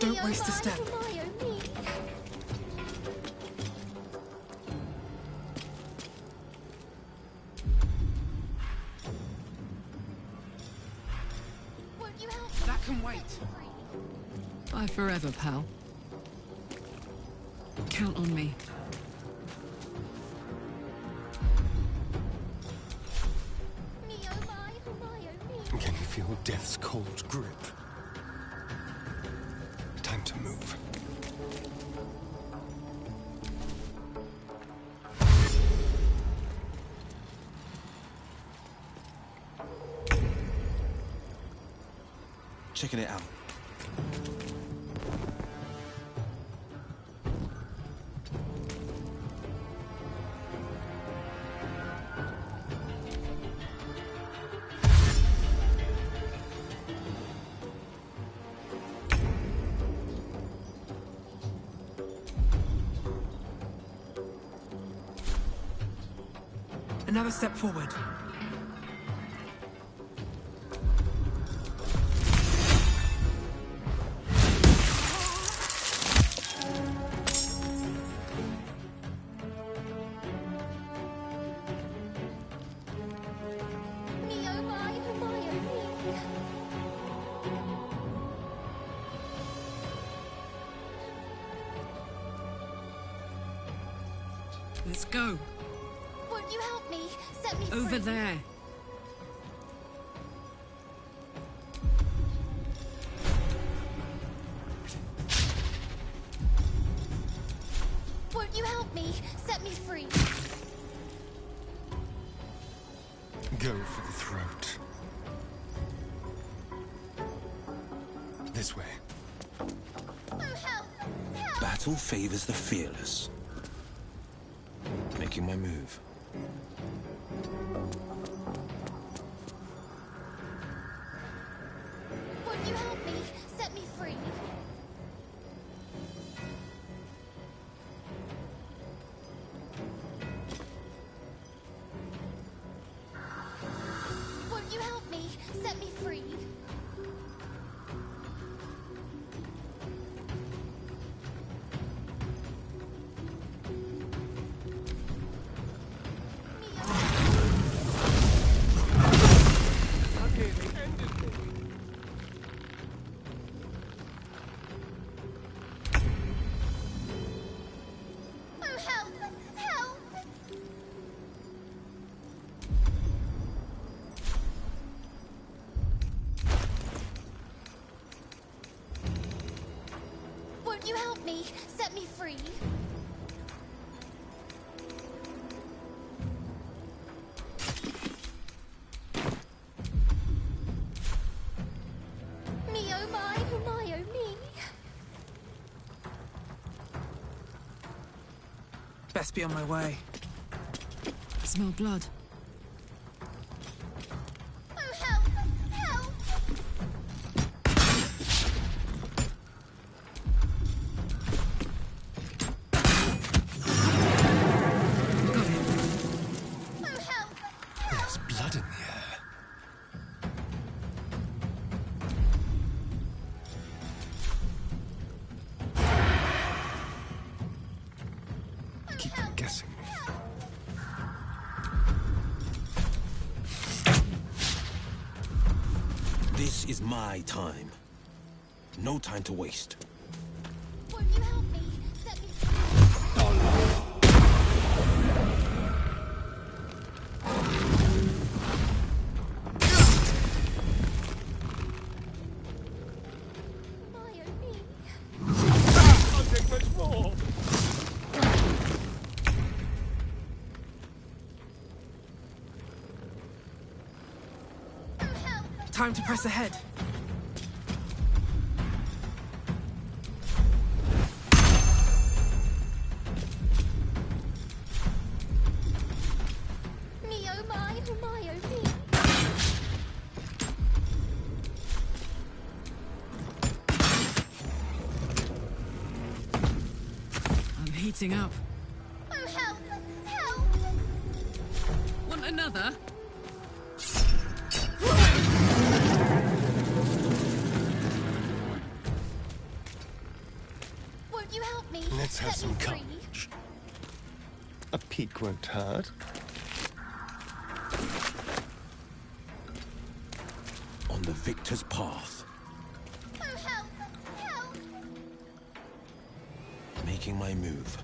Speaker 13: Don't waste a step. That can wait.
Speaker 26: Bye forever, pal. Count on me.
Speaker 14: Can you feel death's cold grip? Time to move.
Speaker 22: Checking it out.
Speaker 13: Another step forward.
Speaker 26: Let's go.
Speaker 11: Won't you help me? Set me free.
Speaker 26: Over there.
Speaker 11: Won't you help me? Set me free.
Speaker 14: Go for the throat. This way.
Speaker 11: Oh, help! Help!
Speaker 22: Battle favors the fearless. Making my move.
Speaker 11: Won't you help me? Set me free. Won't you help me? Set me free. Oh, help! Help! Won't you help me? Set me free. Me, oh my, oh me.
Speaker 13: Best be on my way.
Speaker 26: I smell blood.
Speaker 11: Oh, help! Help! Oh, help!
Speaker 14: There's blood in the air. Keep guessing me.
Speaker 22: This is my time. No time to waste.
Speaker 11: Won't you help me? Set me free. My, oh me.
Speaker 22: I'll take much more.
Speaker 13: Time to press ahead.
Speaker 11: Me, oh my, oh me.
Speaker 26: I'm heating up.
Speaker 11: Oh, help! Help!
Speaker 26: Want another?
Speaker 11: you help me?
Speaker 14: Let's have
Speaker 11: Set me
Speaker 14: some
Speaker 11: free.
Speaker 14: courage. A peek won't hurt.
Speaker 8: On the victor's path.
Speaker 11: Oh, help! Help!
Speaker 8: Making my move.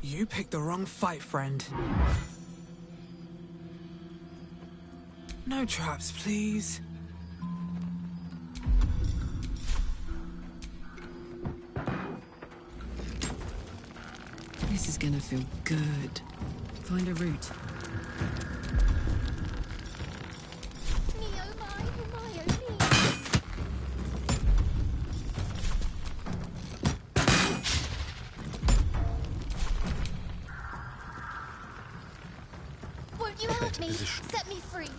Speaker 13: You picked the wrong fight, friend. No traps, please.
Speaker 26: This is gonna feel good. Find a route.
Speaker 11: Me, oh my, oh my, oh me. Won't you help me? Set me free.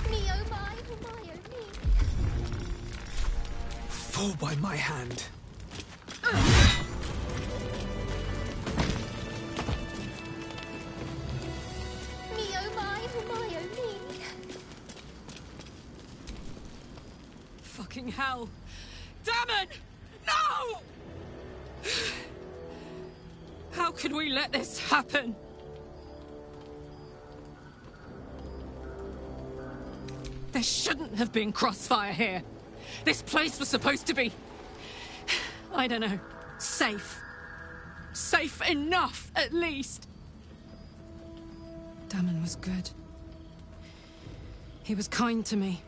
Speaker 11: Me, oh my, oh my, oh me.
Speaker 13: Fall by my hand.
Speaker 11: Me, oh my, oh my, oh me.
Speaker 12: Fucking hell. Damon! No! How could we let this happen? There shouldn't have been crossfire here. This place was supposed to be... I don't know. Safe. Safe enough, at least.
Speaker 26: Damon was good. He was kind to me.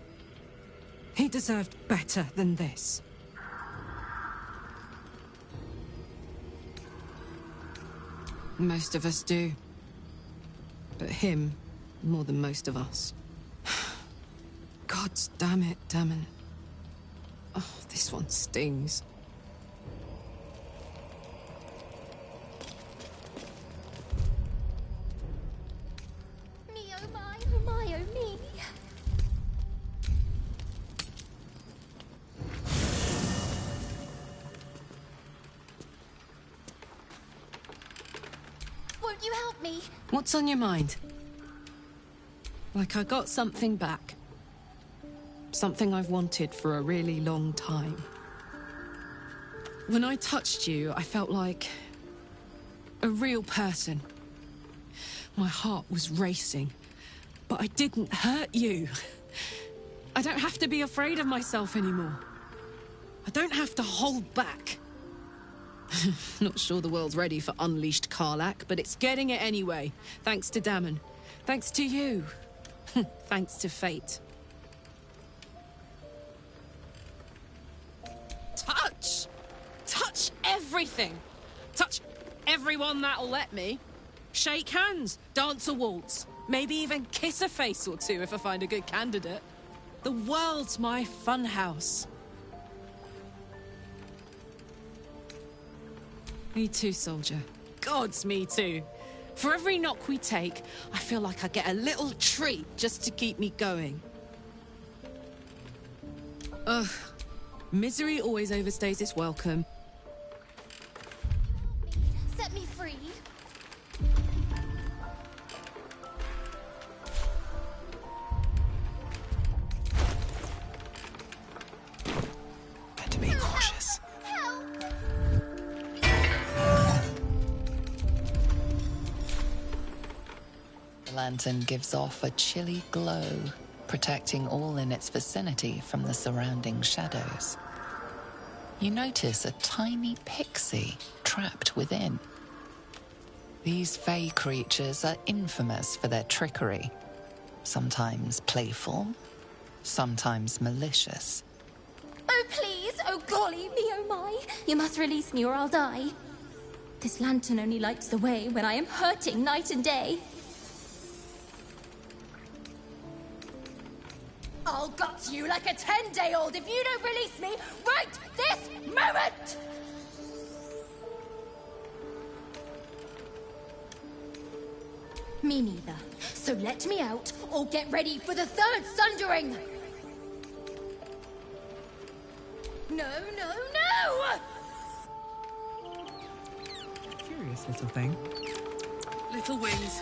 Speaker 26: He deserved better than this. Most of us do. But him, more than most of us. God damn it, Damon. Oh, this one stings.
Speaker 11: Me, oh my, oh my, oh me. Won't you help me?
Speaker 26: What's on your mind? Like I got something back. Something I've wanted for a really long time. When I touched you, I felt like a real person. My heart was racing, but I didn't hurt you. I don't have to be afraid of myself anymore. I don't have to hold back. Not sure the world's ready for unleashed Karlach, but it's getting it anyway. Thanks to Damon. Thanks to you. Thanks to fate.
Speaker 12: Touch! Touch everything! Touch everyone that'll let me. Shake hands, dance a waltz, maybe even kiss a face or two if I find a good candidate. The world's my funhouse.
Speaker 26: Me too, soldier.
Speaker 12: God's me too. For every knock we take, I feel like I get a little treat just to keep me going.
Speaker 26: Ugh. Misery always overstays its welcome.
Speaker 11: Set me free.
Speaker 4: Better be cautious.
Speaker 1: The lantern gives off a chilly glow, protecting all in its vicinity from the surrounding shadows. You notice a tiny pixie trapped within. These fey creatures are infamous for their trickery. Sometimes playful, sometimes malicious.
Speaker 11: Oh, please! Oh, golly me, oh my! You must release me or I'll die. This lantern only lights the way when I am hurting night and day. I'll gut you like a 10-day-old if you don't release me right this moment! Me neither. So let me out, or get ready for the third sundering! No, no, no!
Speaker 4: Curious little thing.
Speaker 12: Little wings,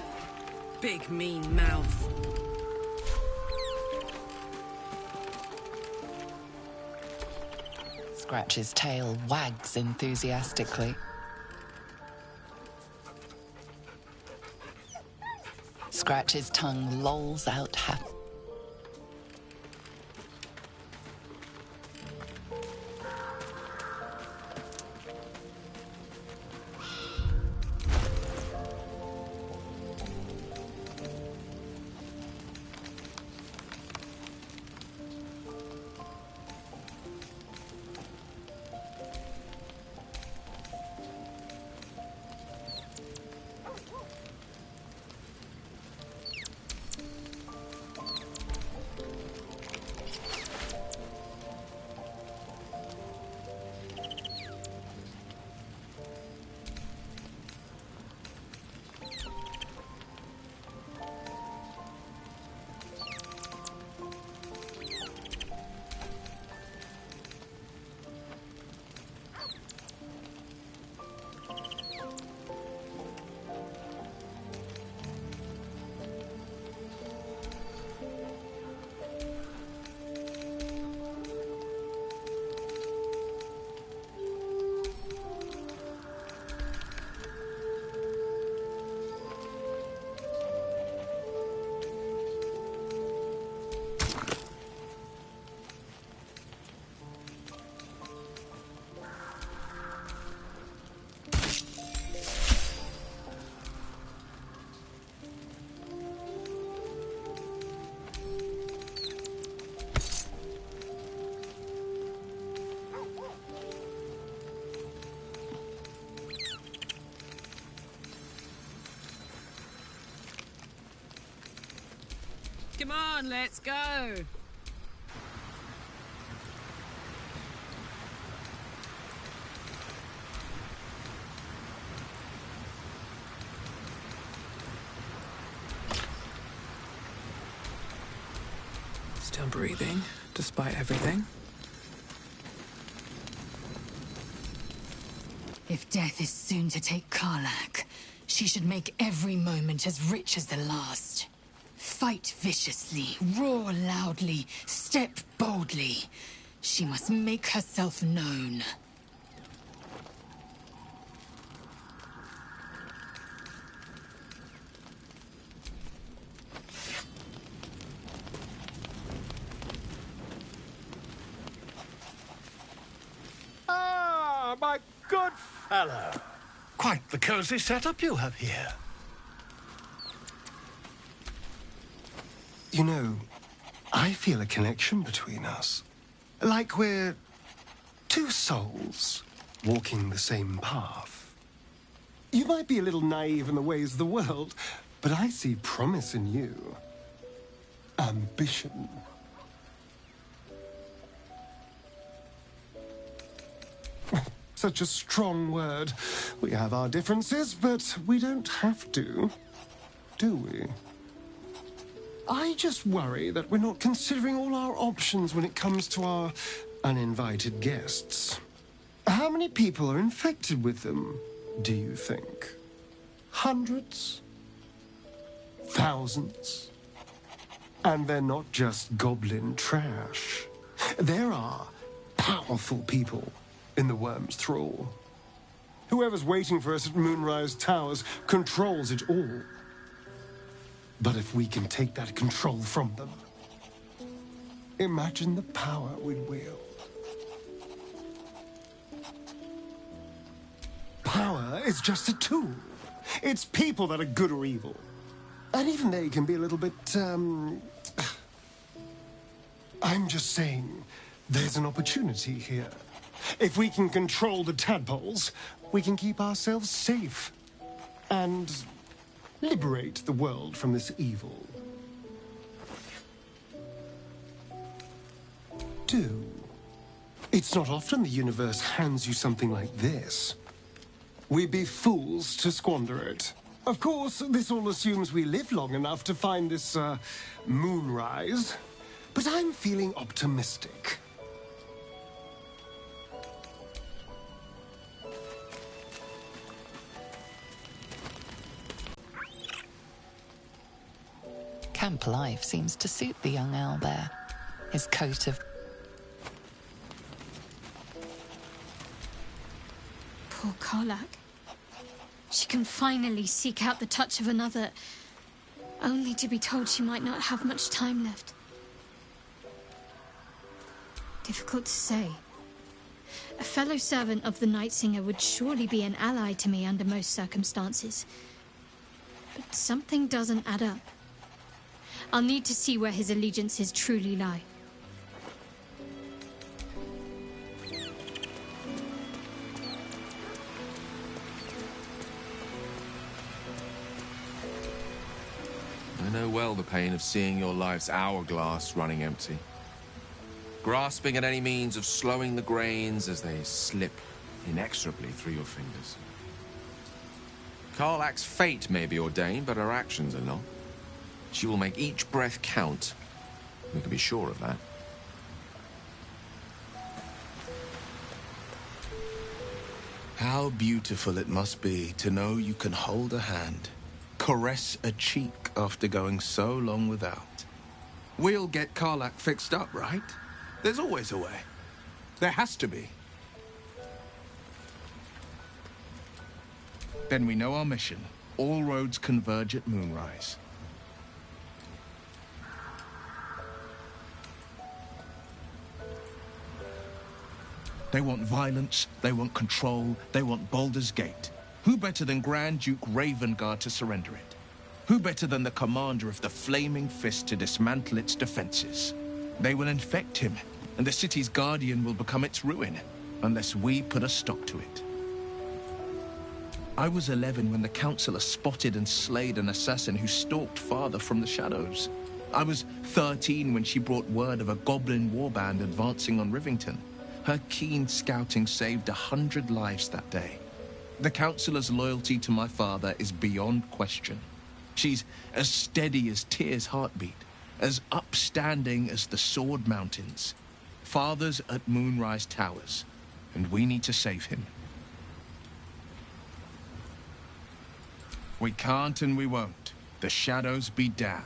Speaker 12: big mean mouth.
Speaker 1: Scratch's tail wags enthusiastically. Scratch's tongue lolls out happily.
Speaker 12: Come on, let's go.
Speaker 4: Still breathing, despite everything.
Speaker 26: If death is soon to take Karlak, she should make every moment as rich as the last. Fight viciously, roar loudly, step boldly. She must make herself known.
Speaker 8: Ah, my good fellow. Quite the cozy setup you have here.
Speaker 14: You know, I feel a connection between us. Like we're two souls walking the same path. You might be a little naive in the ways of the world, but I see promise in you. Ambition. Such a strong word. We have our differences, but we don't have to, do we? I just worry that we're not considering all our options when it comes to our uninvited guests. How many people are infected with them, do you think? Hundreds? Thousands? And they're not just goblin trash. There are powerful people in the Worm's thrall. Whoever's waiting for us at Moonrise Towers controls it all. But if we can take that control from them, imagine the power we'd wield. Power is just a tool. It's people that are good or evil. And even they can be a little bit, I'm just saying, there's an opportunity here. If we can control the tadpoles, we can keep ourselves safe. And liberate the world from this evil. Do. It's not often the universe hands you something like this. We'd be fools to squander it. Of course, this all assumes we live long enough to find this, moonrise. But I'm feeling optimistic.
Speaker 1: Camp life seems to suit the young owlbear. His coat of...
Speaker 11: Poor Karlak. She can finally seek out the touch of another, only to be told she might not have much time left. Difficult to say. A fellow servant of the Night Singer would surely be an ally to me under most circumstances. But something doesn't add up. I'll need to see where his allegiances truly lie.
Speaker 2: I know well the pain of seeing your life's hourglass running empty. Grasping at any means of slowing the grains as they slip inexorably through your fingers. Karlak's fate may be ordained, but her actions are not. She will make each breath count. We can be sure of that.
Speaker 8: How beautiful it must be to know you can hold a hand, caress a cheek after going so long without. We'll get Karlak fixed up, right? There's always a way. There has to be. Then we know our mission. All roads converge at moonrise. They want violence, they want control, they want Baldur's Gate. Who better than Grand Duke Ravengard to surrender it? Who better than the commander of the Flaming Fist to dismantle its defenses? They will infect him, and the city's guardian will become its ruin, unless we put a stop to it. I was 11 when the Councillor spotted and slayed an assassin who stalked Father from the shadows. I was 13 when she brought word of a goblin warband advancing on Rivington. Her keen scouting saved 100 lives that day. The Councillor's loyalty to my father is beyond question. She's as steady as Tyr's heartbeat, as upstanding as the Sword Mountains. Father's at Moonrise Towers, and we need to save him. We can't and we won't. The shadows be damned.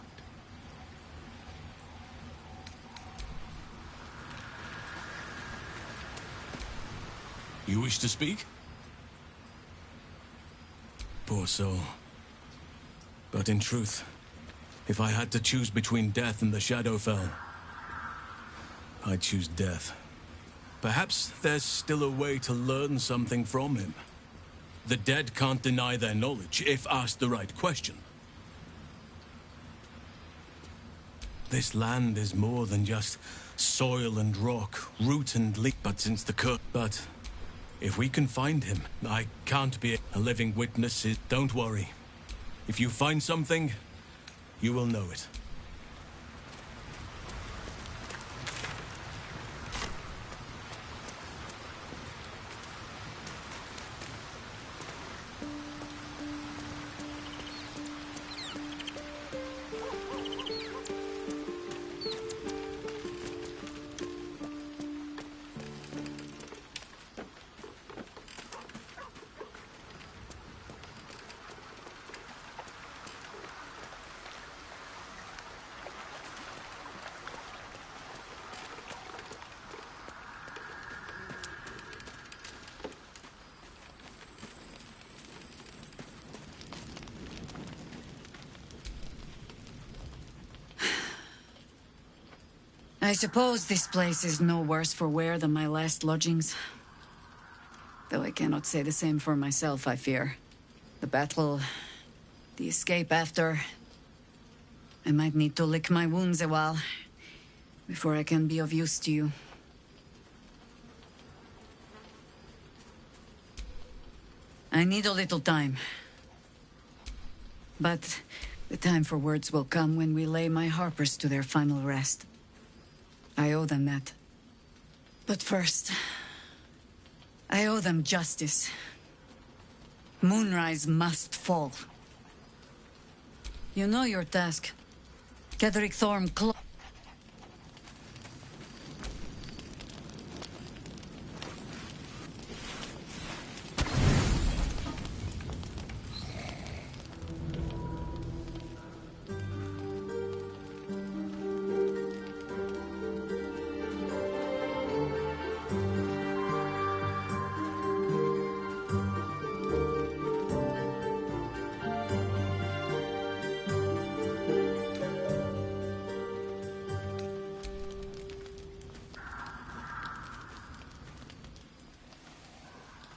Speaker 10: You wish to speak? Poor soul. But in truth, if I had to choose between death and the Shadowfell, I'd choose death. Perhaps there's still a way to learn something from him. The dead can't deny their knowledge if asked the right question. This land is more than just soil and rock, root and leaf, but since the curse. But if we can find him, I can't be a living witness. Don't worry. If you find something, you will know it.
Speaker 26: I suppose this place is no worse for wear than my last lodgings. Though I cannot say the same for myself, I fear. The battle, the escape after. I might need to lick my wounds a while before I can be of use to you. I need a little time. But the time for words will come when we lay my harpers to their final rest. I owe them that. But first, I owe them justice. Moonrise must fall. You know your task. Ketheric Thorm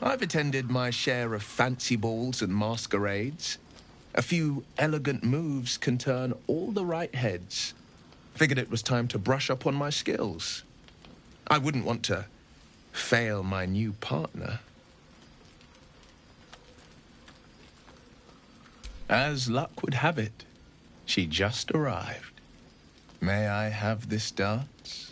Speaker 8: I've attended my share of fancy balls and masquerades. A few elegant moves can turn all the right heads. Figured it was time to brush up on my skills. I wouldn't want to fail my new partner. As luck would have it, she just arrived. May I have this dance?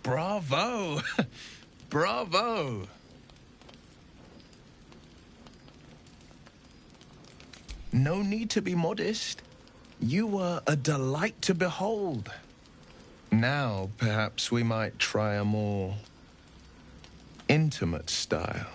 Speaker 8: Bravo! Bravo! No need to be modest. You were a delight to behold. Now, perhaps we might try a more intimate style.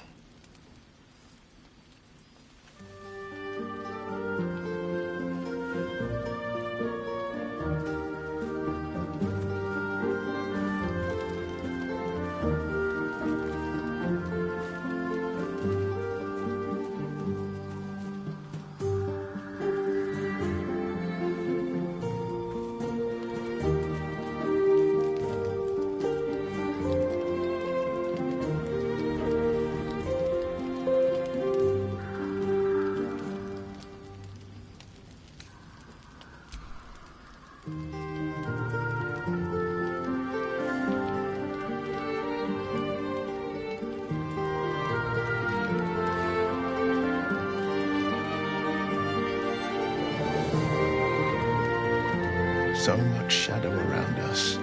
Speaker 8: So much shadow around us.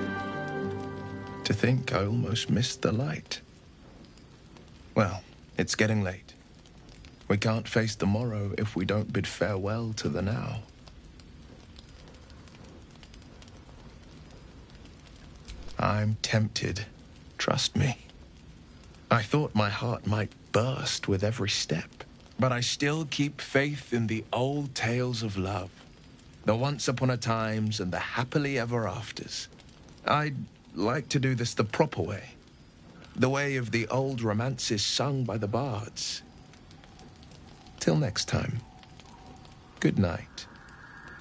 Speaker 8: To think I almost missed the light. Well, it's getting late. We can't face the morrow if we don't bid farewell to the now. I'm tempted, trust me. I thought my heart might burst with every step, but I still keep faith in the old tales of love. The once upon a times and the happily ever afters. I'd like to do this the proper way. The way of the old romances sung by the bards. Till next time, good night,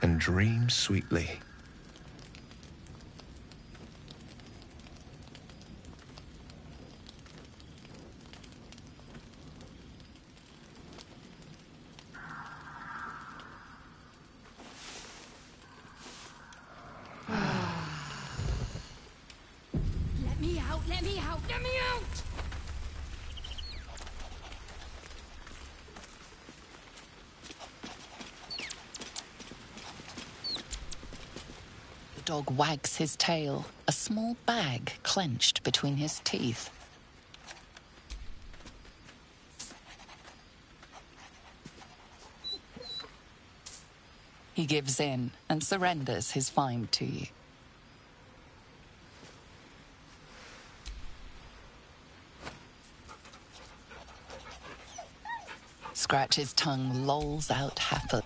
Speaker 8: and dream sweetly.
Speaker 11: Let me out! Let me out!
Speaker 1: The dog wags his tail, a small bag clenched between his teeth. He gives in and surrenders his find to you. Scratch's tongue lolls out happily.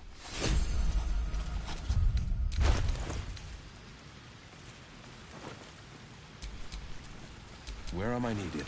Speaker 2: Where am I needed?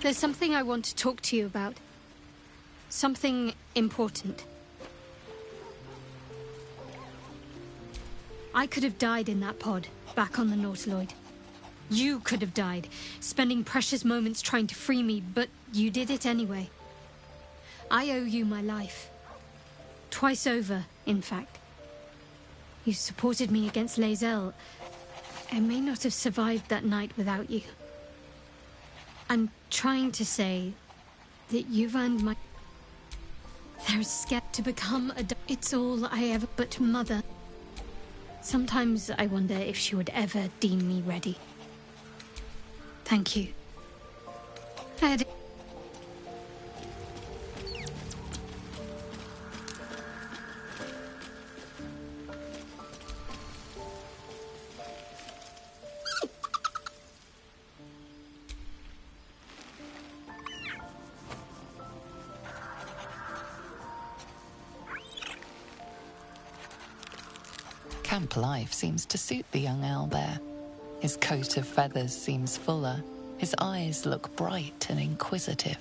Speaker 11: There's something I want to talk to you about. Something important. I could have died in that pod, back on the Nautiloid. You could have died, spending precious moments trying to free me, but you did it anyway. I owe you my life. Twice over, in fact. You supported me against Lae'zel. I may not have survived that night without you. I'm trying to say that you've earned my... There's scared to become a... It's all I ever... But Mother... Sometimes I wonder if she would ever deem me ready. Thank you. I had...
Speaker 1: Camp life seems to suit the young owlbear. His coat of feathers seems fuller. His eyes look bright and inquisitive.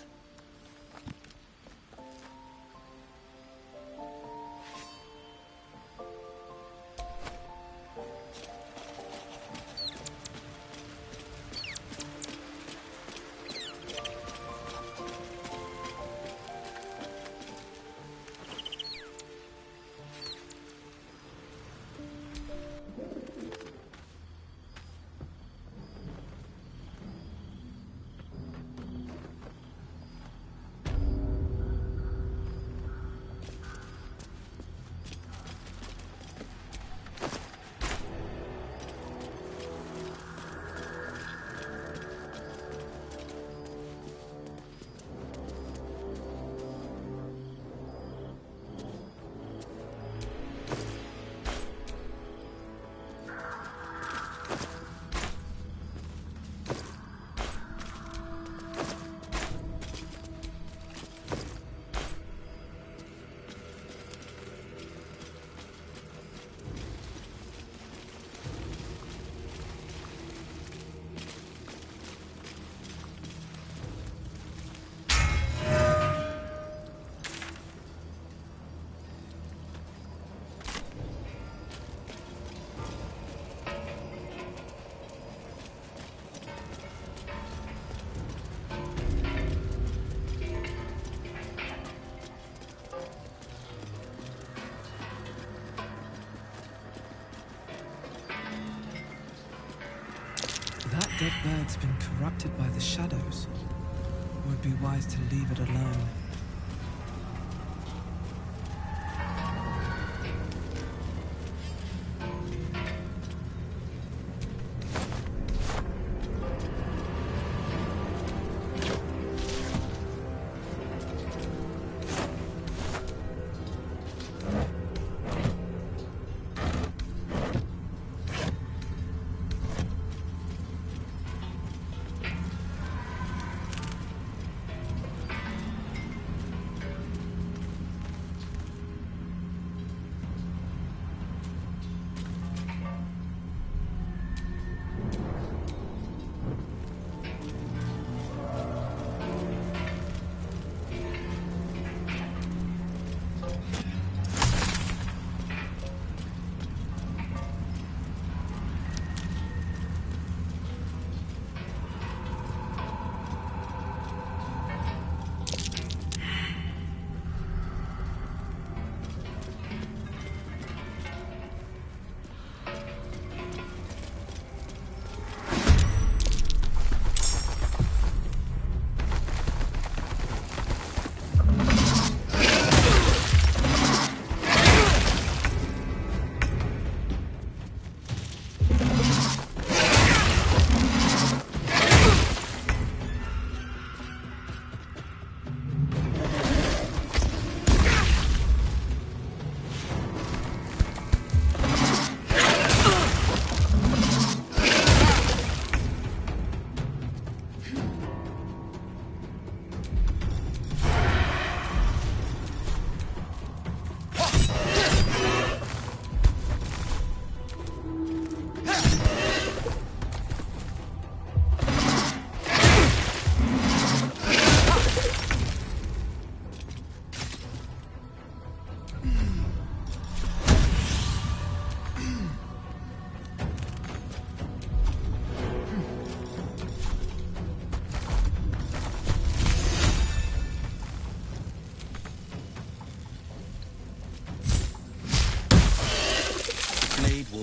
Speaker 21: That dead bird's been corrupted by the shadows. It would be wise to leave it alone.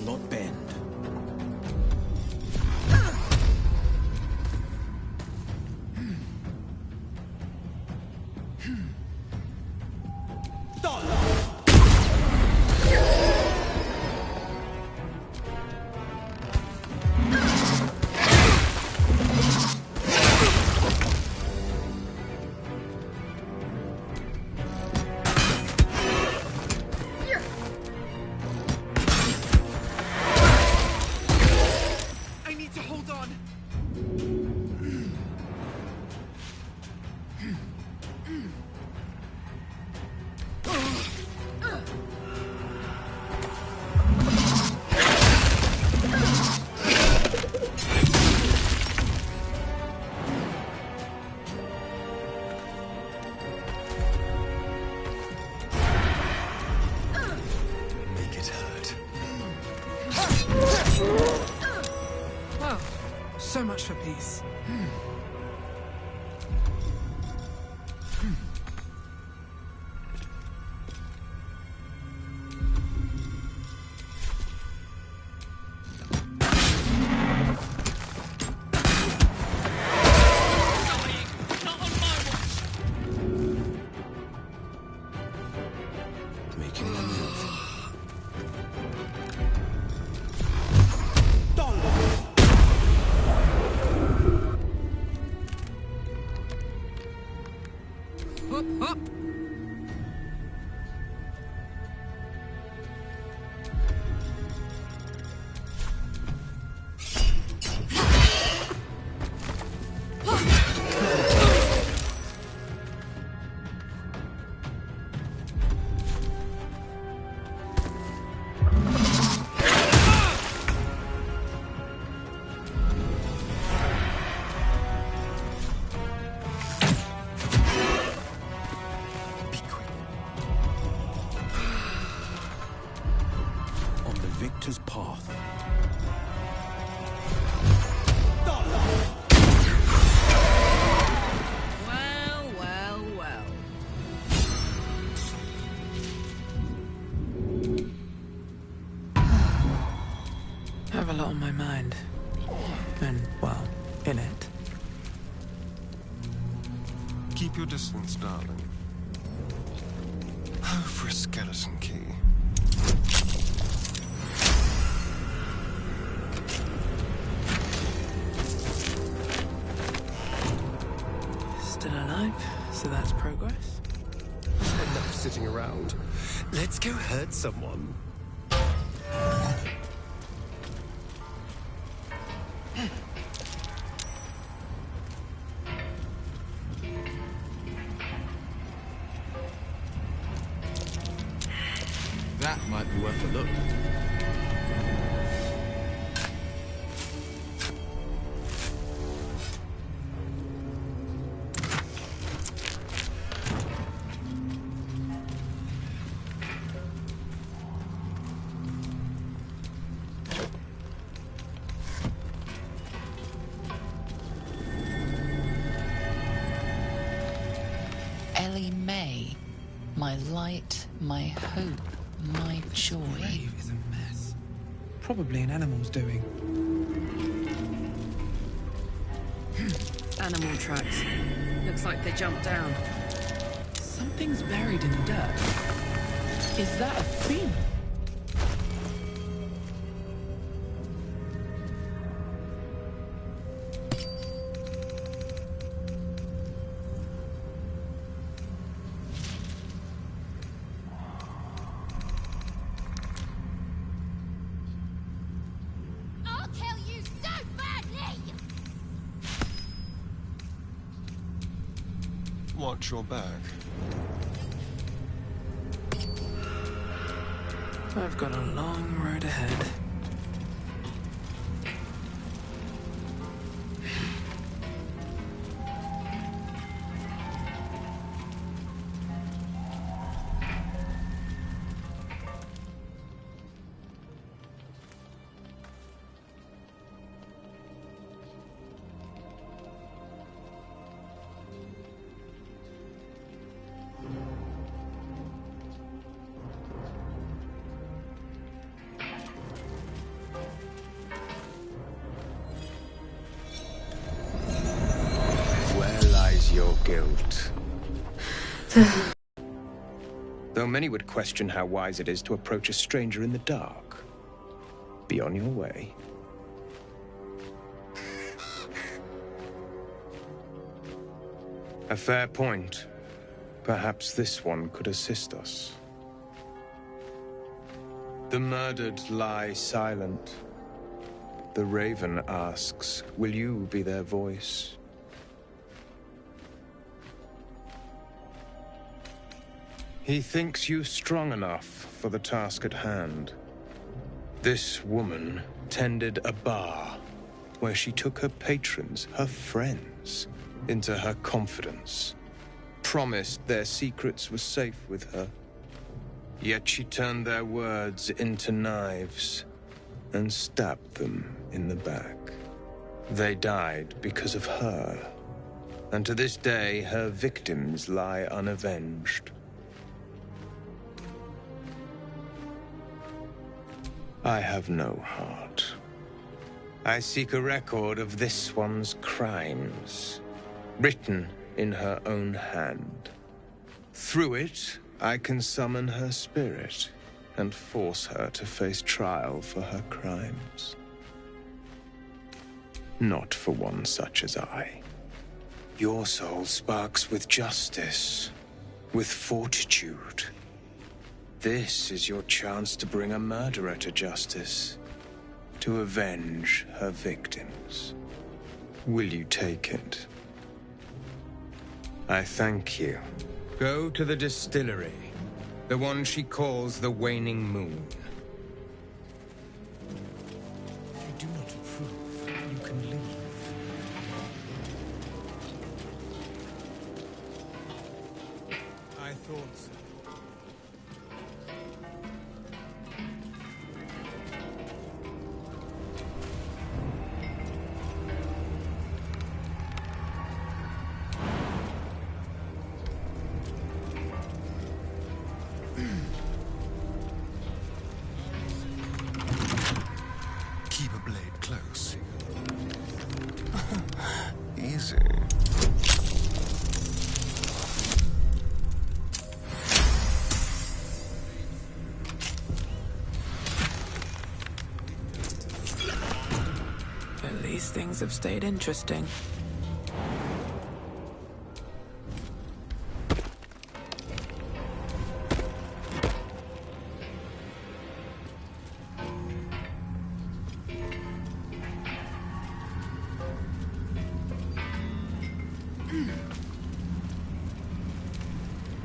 Speaker 22: not bend.
Speaker 13: So much for peace.
Speaker 22: Making a move.
Speaker 13: Hop, hop.
Speaker 22: Victor's path.
Speaker 12: Well, well, well.
Speaker 13: I have a lot on my mind. And, well, in it.
Speaker 14: Keep your distance, darling. Oh, for a skeleton key.
Speaker 13: Still alive, so that's progress.
Speaker 14: Enough sitting around. Let's go hurt someone.
Speaker 2: That might be worth a look.
Speaker 1: Ellie May, my light, my hope, my joy.
Speaker 13: The grave is a mess. Probably an animal's doing.
Speaker 12: Animal tracks. Looks like they jumped down.
Speaker 4: Something's buried in the dirt. Is that a thing?
Speaker 9: I'll kill you so badly!
Speaker 14: Watch your back.
Speaker 13: I've got a long road ahead.
Speaker 15: Though many would question how wise it is to approach a stranger in the dark. Be on your way. A fair point. Perhaps this one could assist us. The murdered lie silent. The raven asks, will you be their voice? He thinks you strong enough for the task at hand. This woman tended a bar where she took her patrons, her friends, into her confidence, promised their secrets were safe with her. Yet she turned their words into knives and stabbed them in the back. They died because of her, and to this day her victims lie unavenged. I have no heart. I seek a record of this one's crimes, written in her own hand. Through it, I can summon her spirit and force her to face trial for her crimes. Not for one such as I. Your soul sparks with justice, with fortitude. This is your chance to bring a murderer to justice, to avenge her victims. Will you take it? I thank you. Go to the distillery, the one she calls the Waning Moon.
Speaker 8: If you do not approve, you can leave.
Speaker 15: I thought so.
Speaker 14: Keep a blade close. Easy.
Speaker 13: At least things have stayed interesting.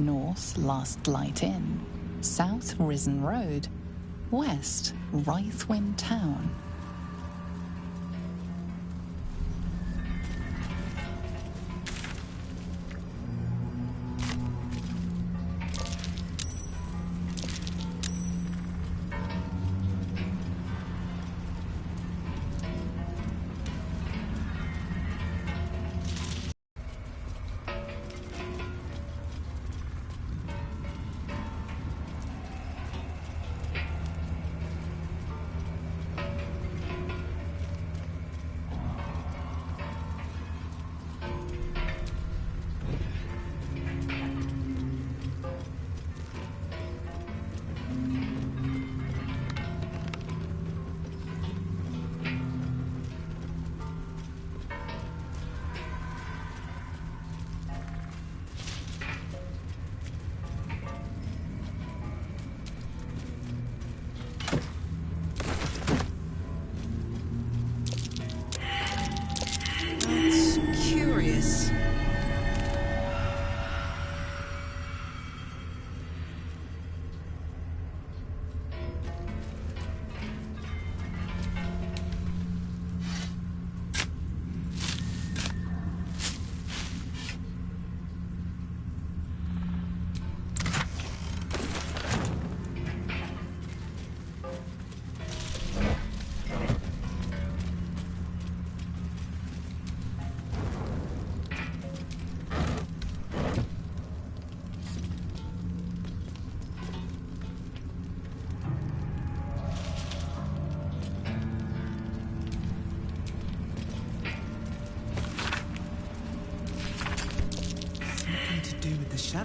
Speaker 1: North, Last Light Inn. South, Risen Road. West, Rythwin Town.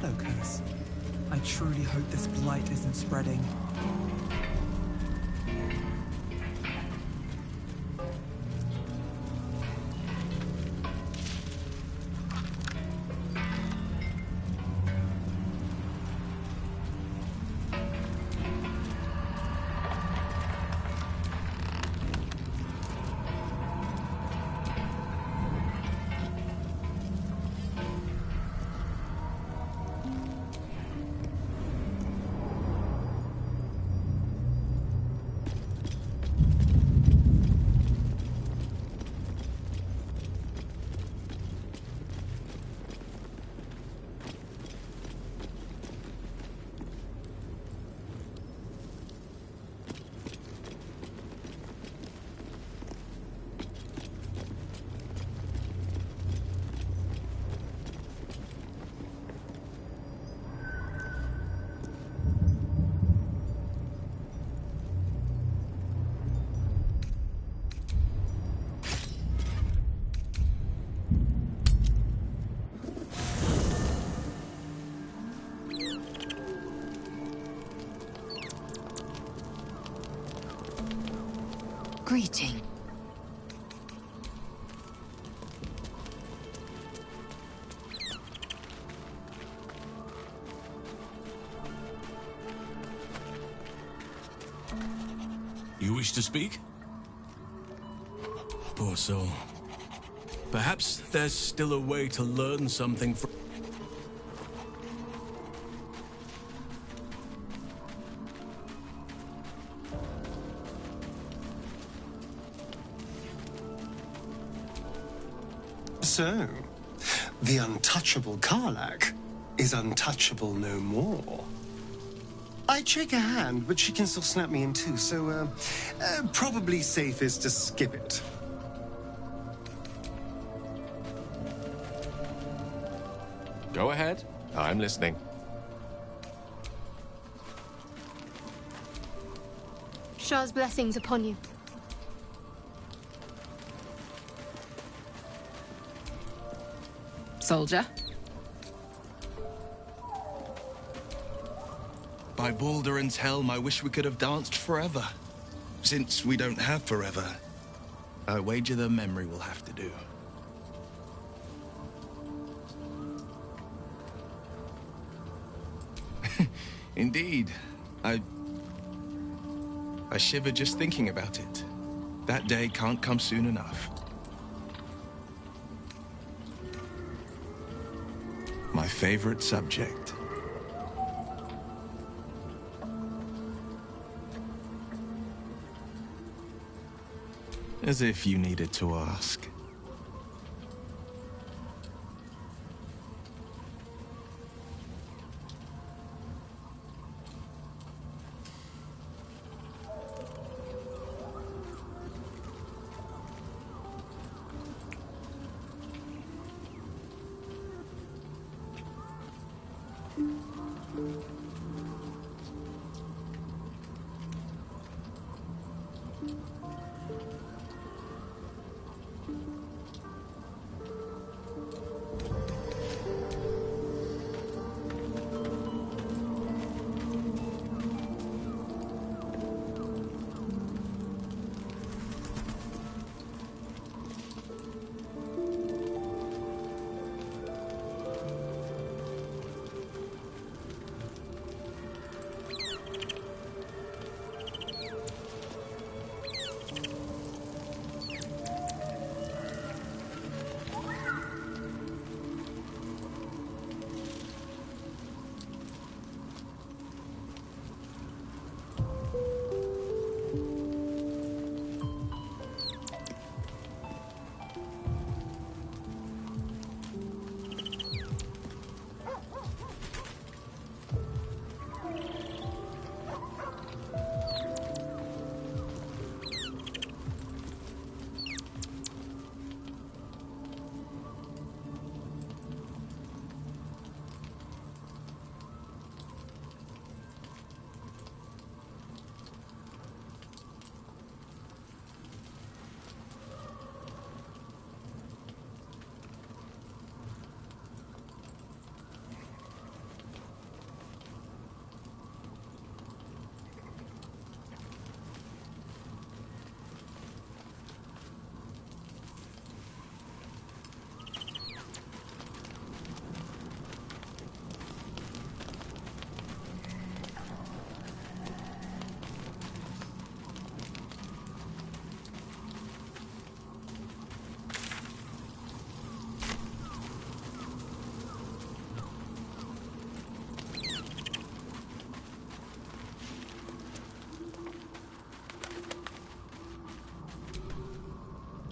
Speaker 21: shadow curse. I truly hope this blight isn't spreading.
Speaker 6: Greeting.
Speaker 10: You wish to speak? Poor soul. Perhaps there's still a way to learn something from...
Speaker 14: So, the untouchable Karlach is untouchable no more. I'd shake her hand, but she can still snap me in two, so, probably safest to skip it.
Speaker 2: Go ahead. I'm listening.
Speaker 11: Shah's blessings upon you.
Speaker 12: Soldier?
Speaker 8: By Balduran's helm, I wish we could have danced forever. Since we don't have forever, I wager the memory will have to do. Indeed. I shiver just thinking about it. That day can't come soon enough. My favorite subject. As if you needed to ask.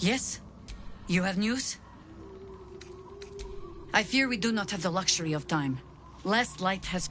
Speaker 26: Yes? You have news? I fear we do not have the luxury of time. Last light has...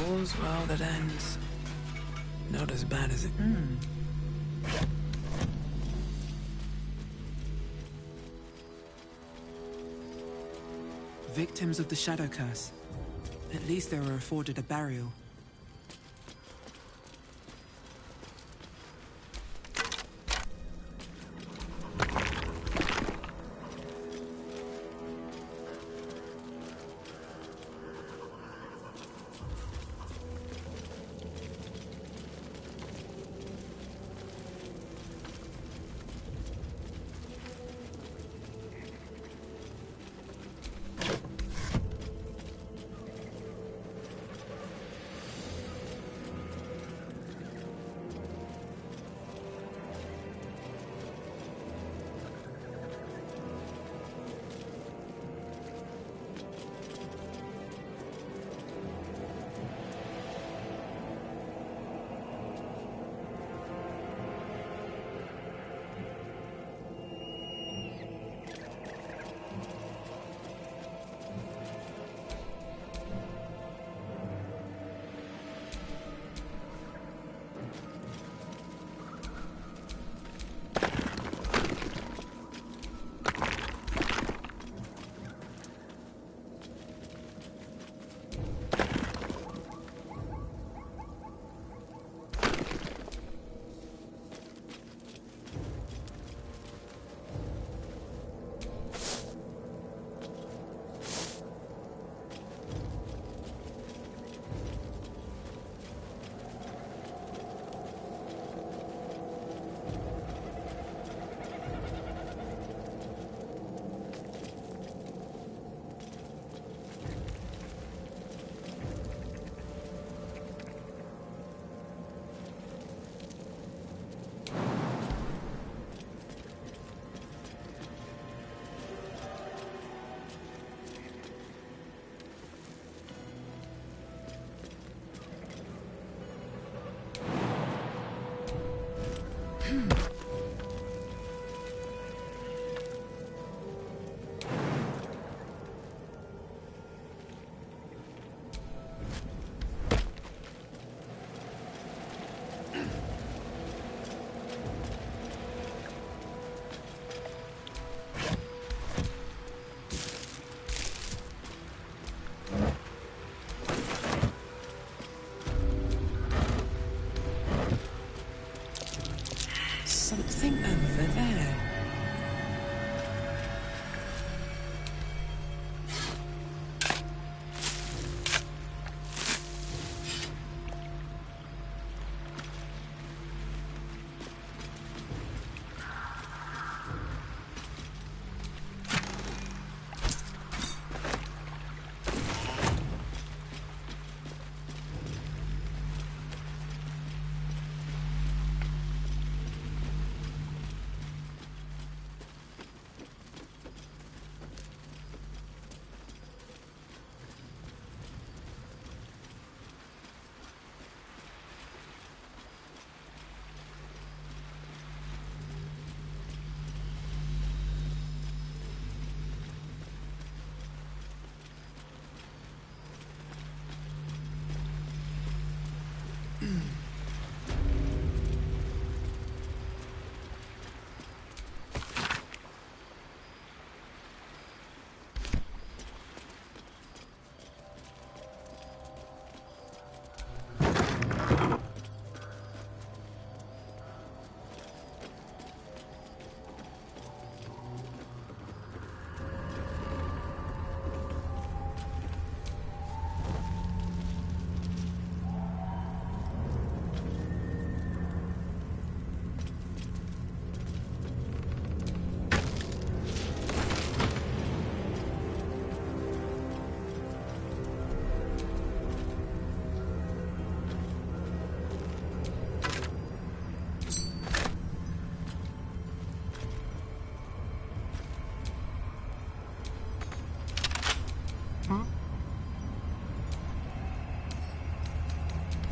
Speaker 13: All's well that ends. Not as bad as it...
Speaker 21: Victims of the Shadow Curse. At least they were afforded a burial.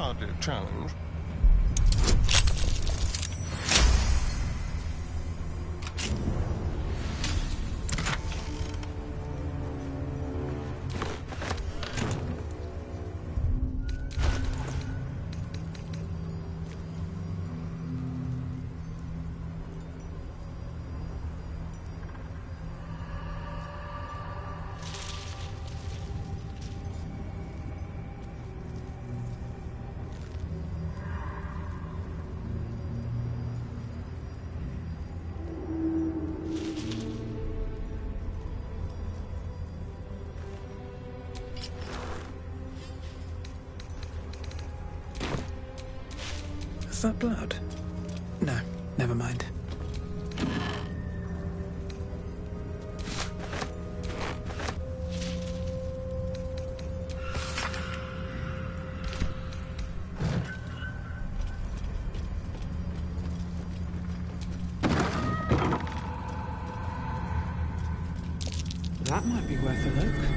Speaker 14: hardly a challenge.
Speaker 13: Is that blood? No, never mind. That might be worth a look.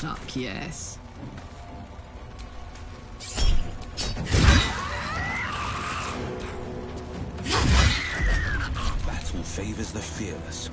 Speaker 16: Fuck yes.
Speaker 22: Battle favors the fearless.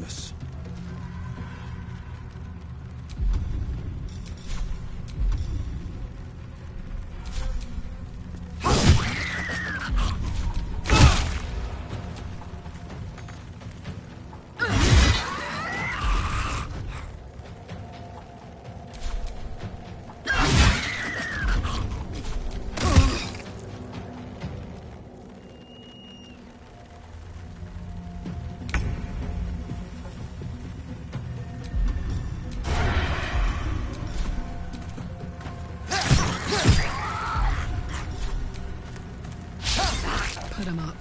Speaker 15: us.
Speaker 4: Put him up.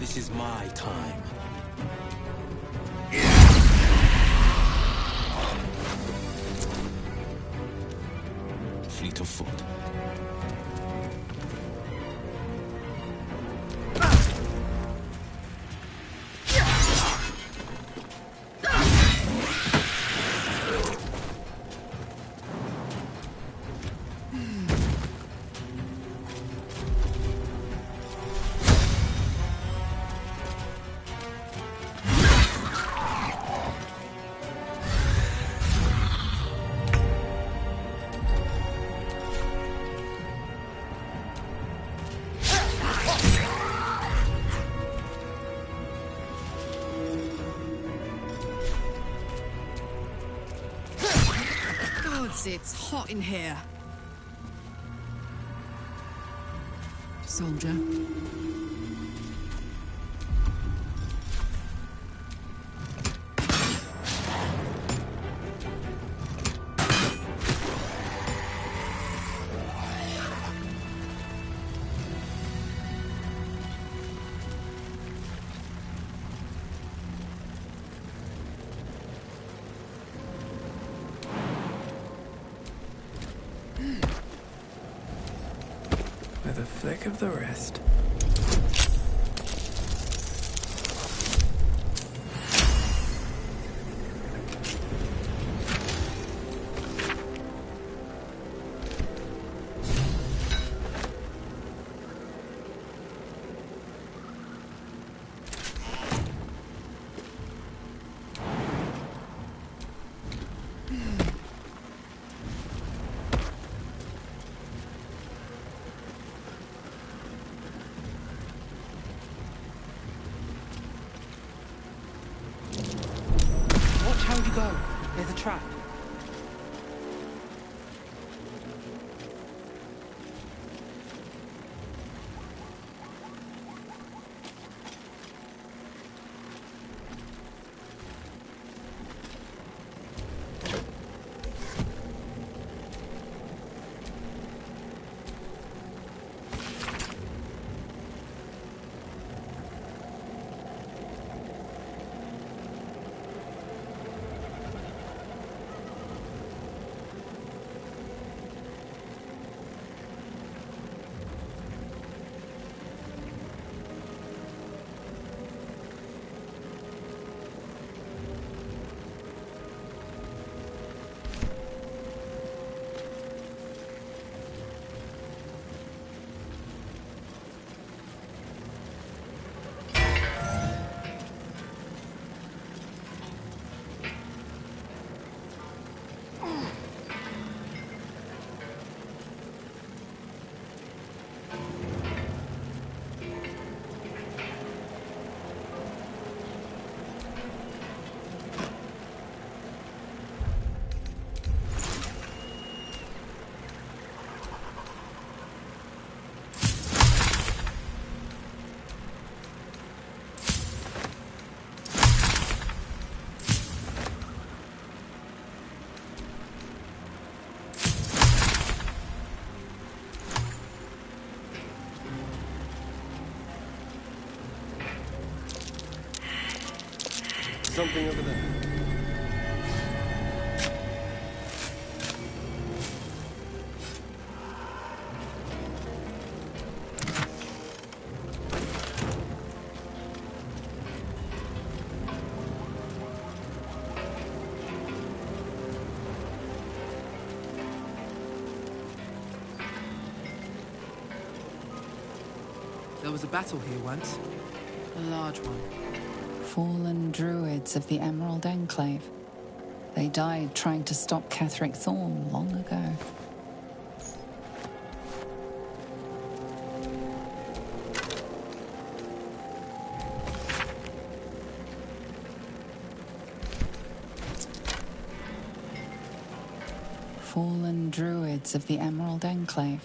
Speaker 22: This is my time. Fleet of foot.
Speaker 4: It's hot in here. Soldier.
Speaker 13: With a flick of the wrist.
Speaker 16: How would you go? There's a trap.
Speaker 14: Something over there.
Speaker 4: was a battle here once. A large one.
Speaker 1: Fallen druids of the Emerald Enclave. They died trying to stop Catherick Thorn long ago. Fallen druids of the Emerald Enclave.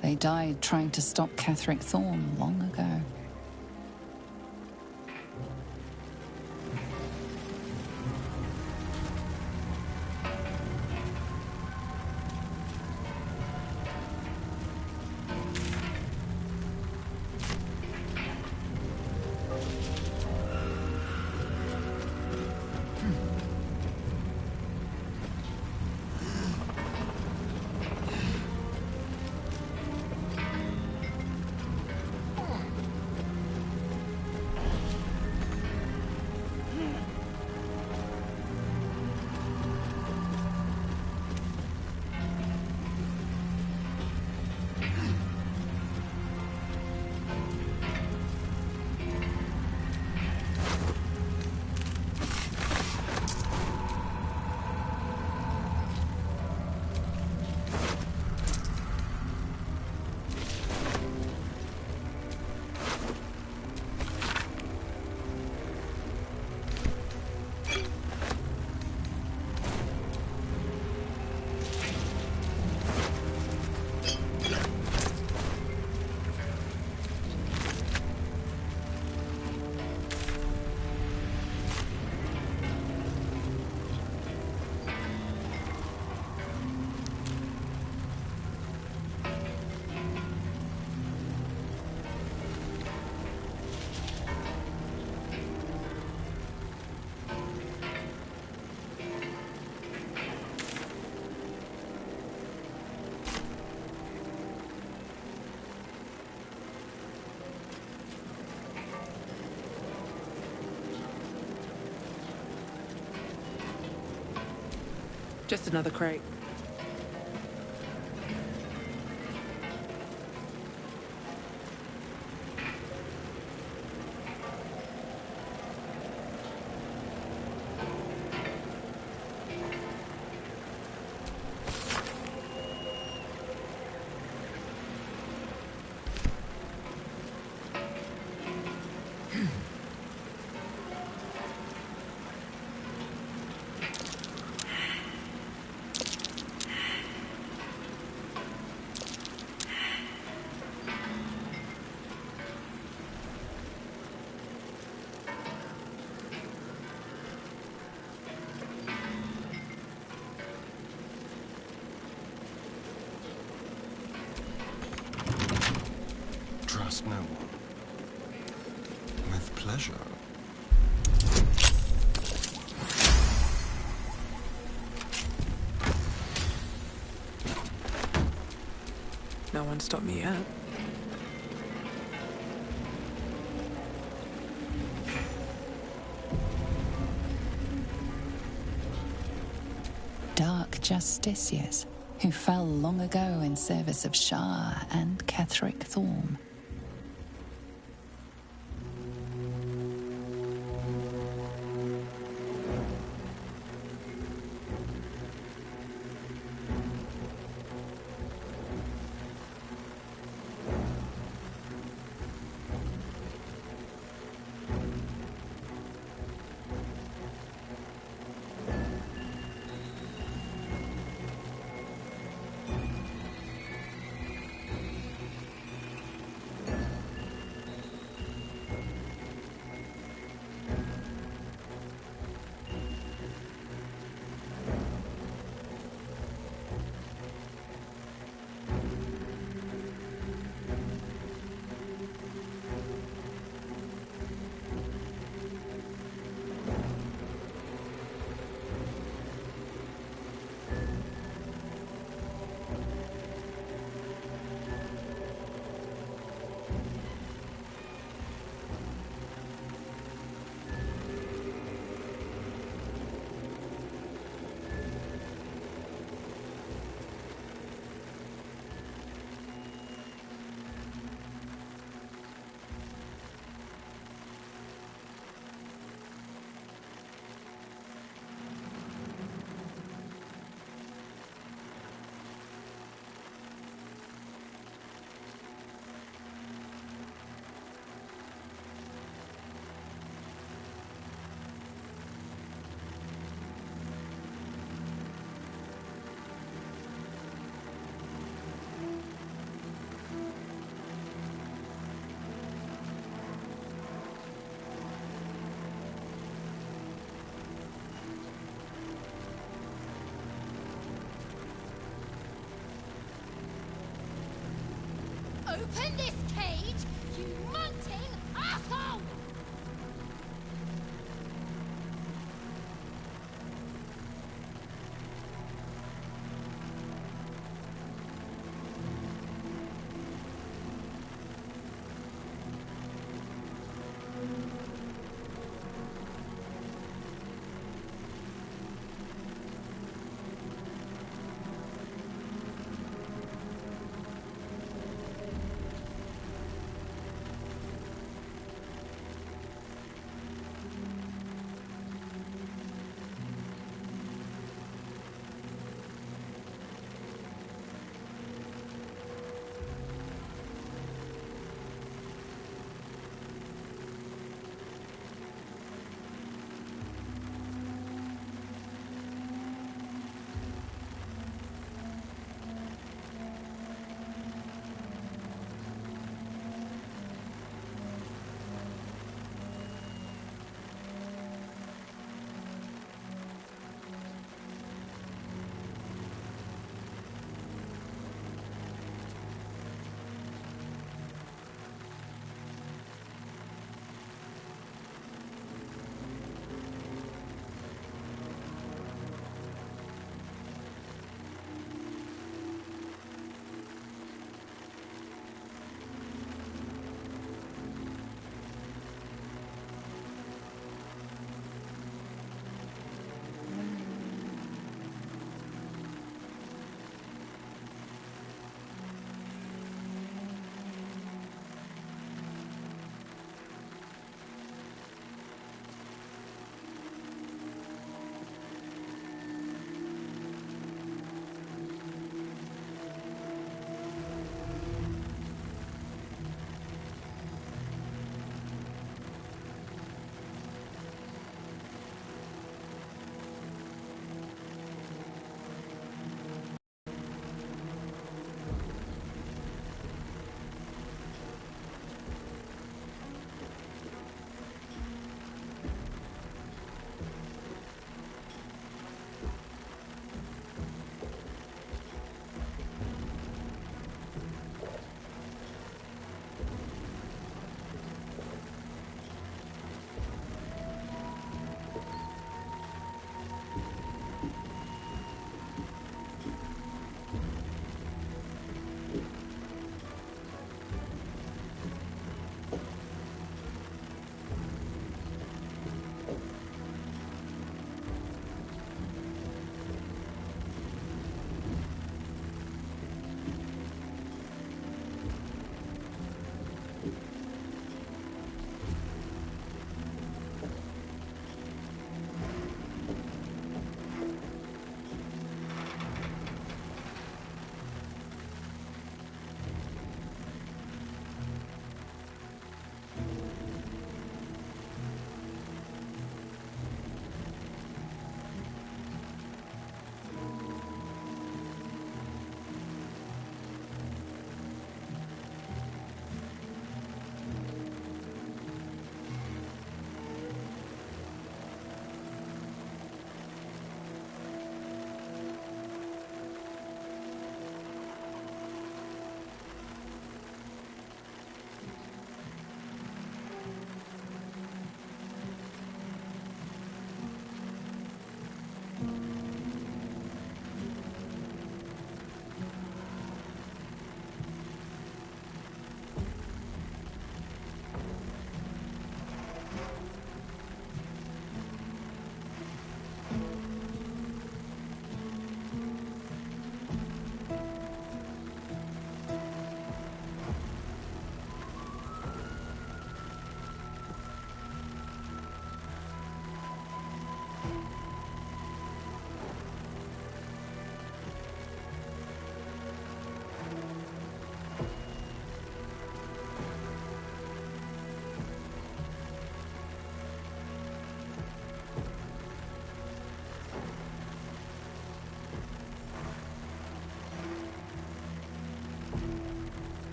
Speaker 1: They died trying to stop Catherick Thorn long ago.
Speaker 4: Just another crate.
Speaker 14: Trust no one. With pleasure.
Speaker 4: No one stopped me yet.
Speaker 1: Dark justiciars who fell long ago in service of Shah and Catherick Thorn.
Speaker 9: Open this cage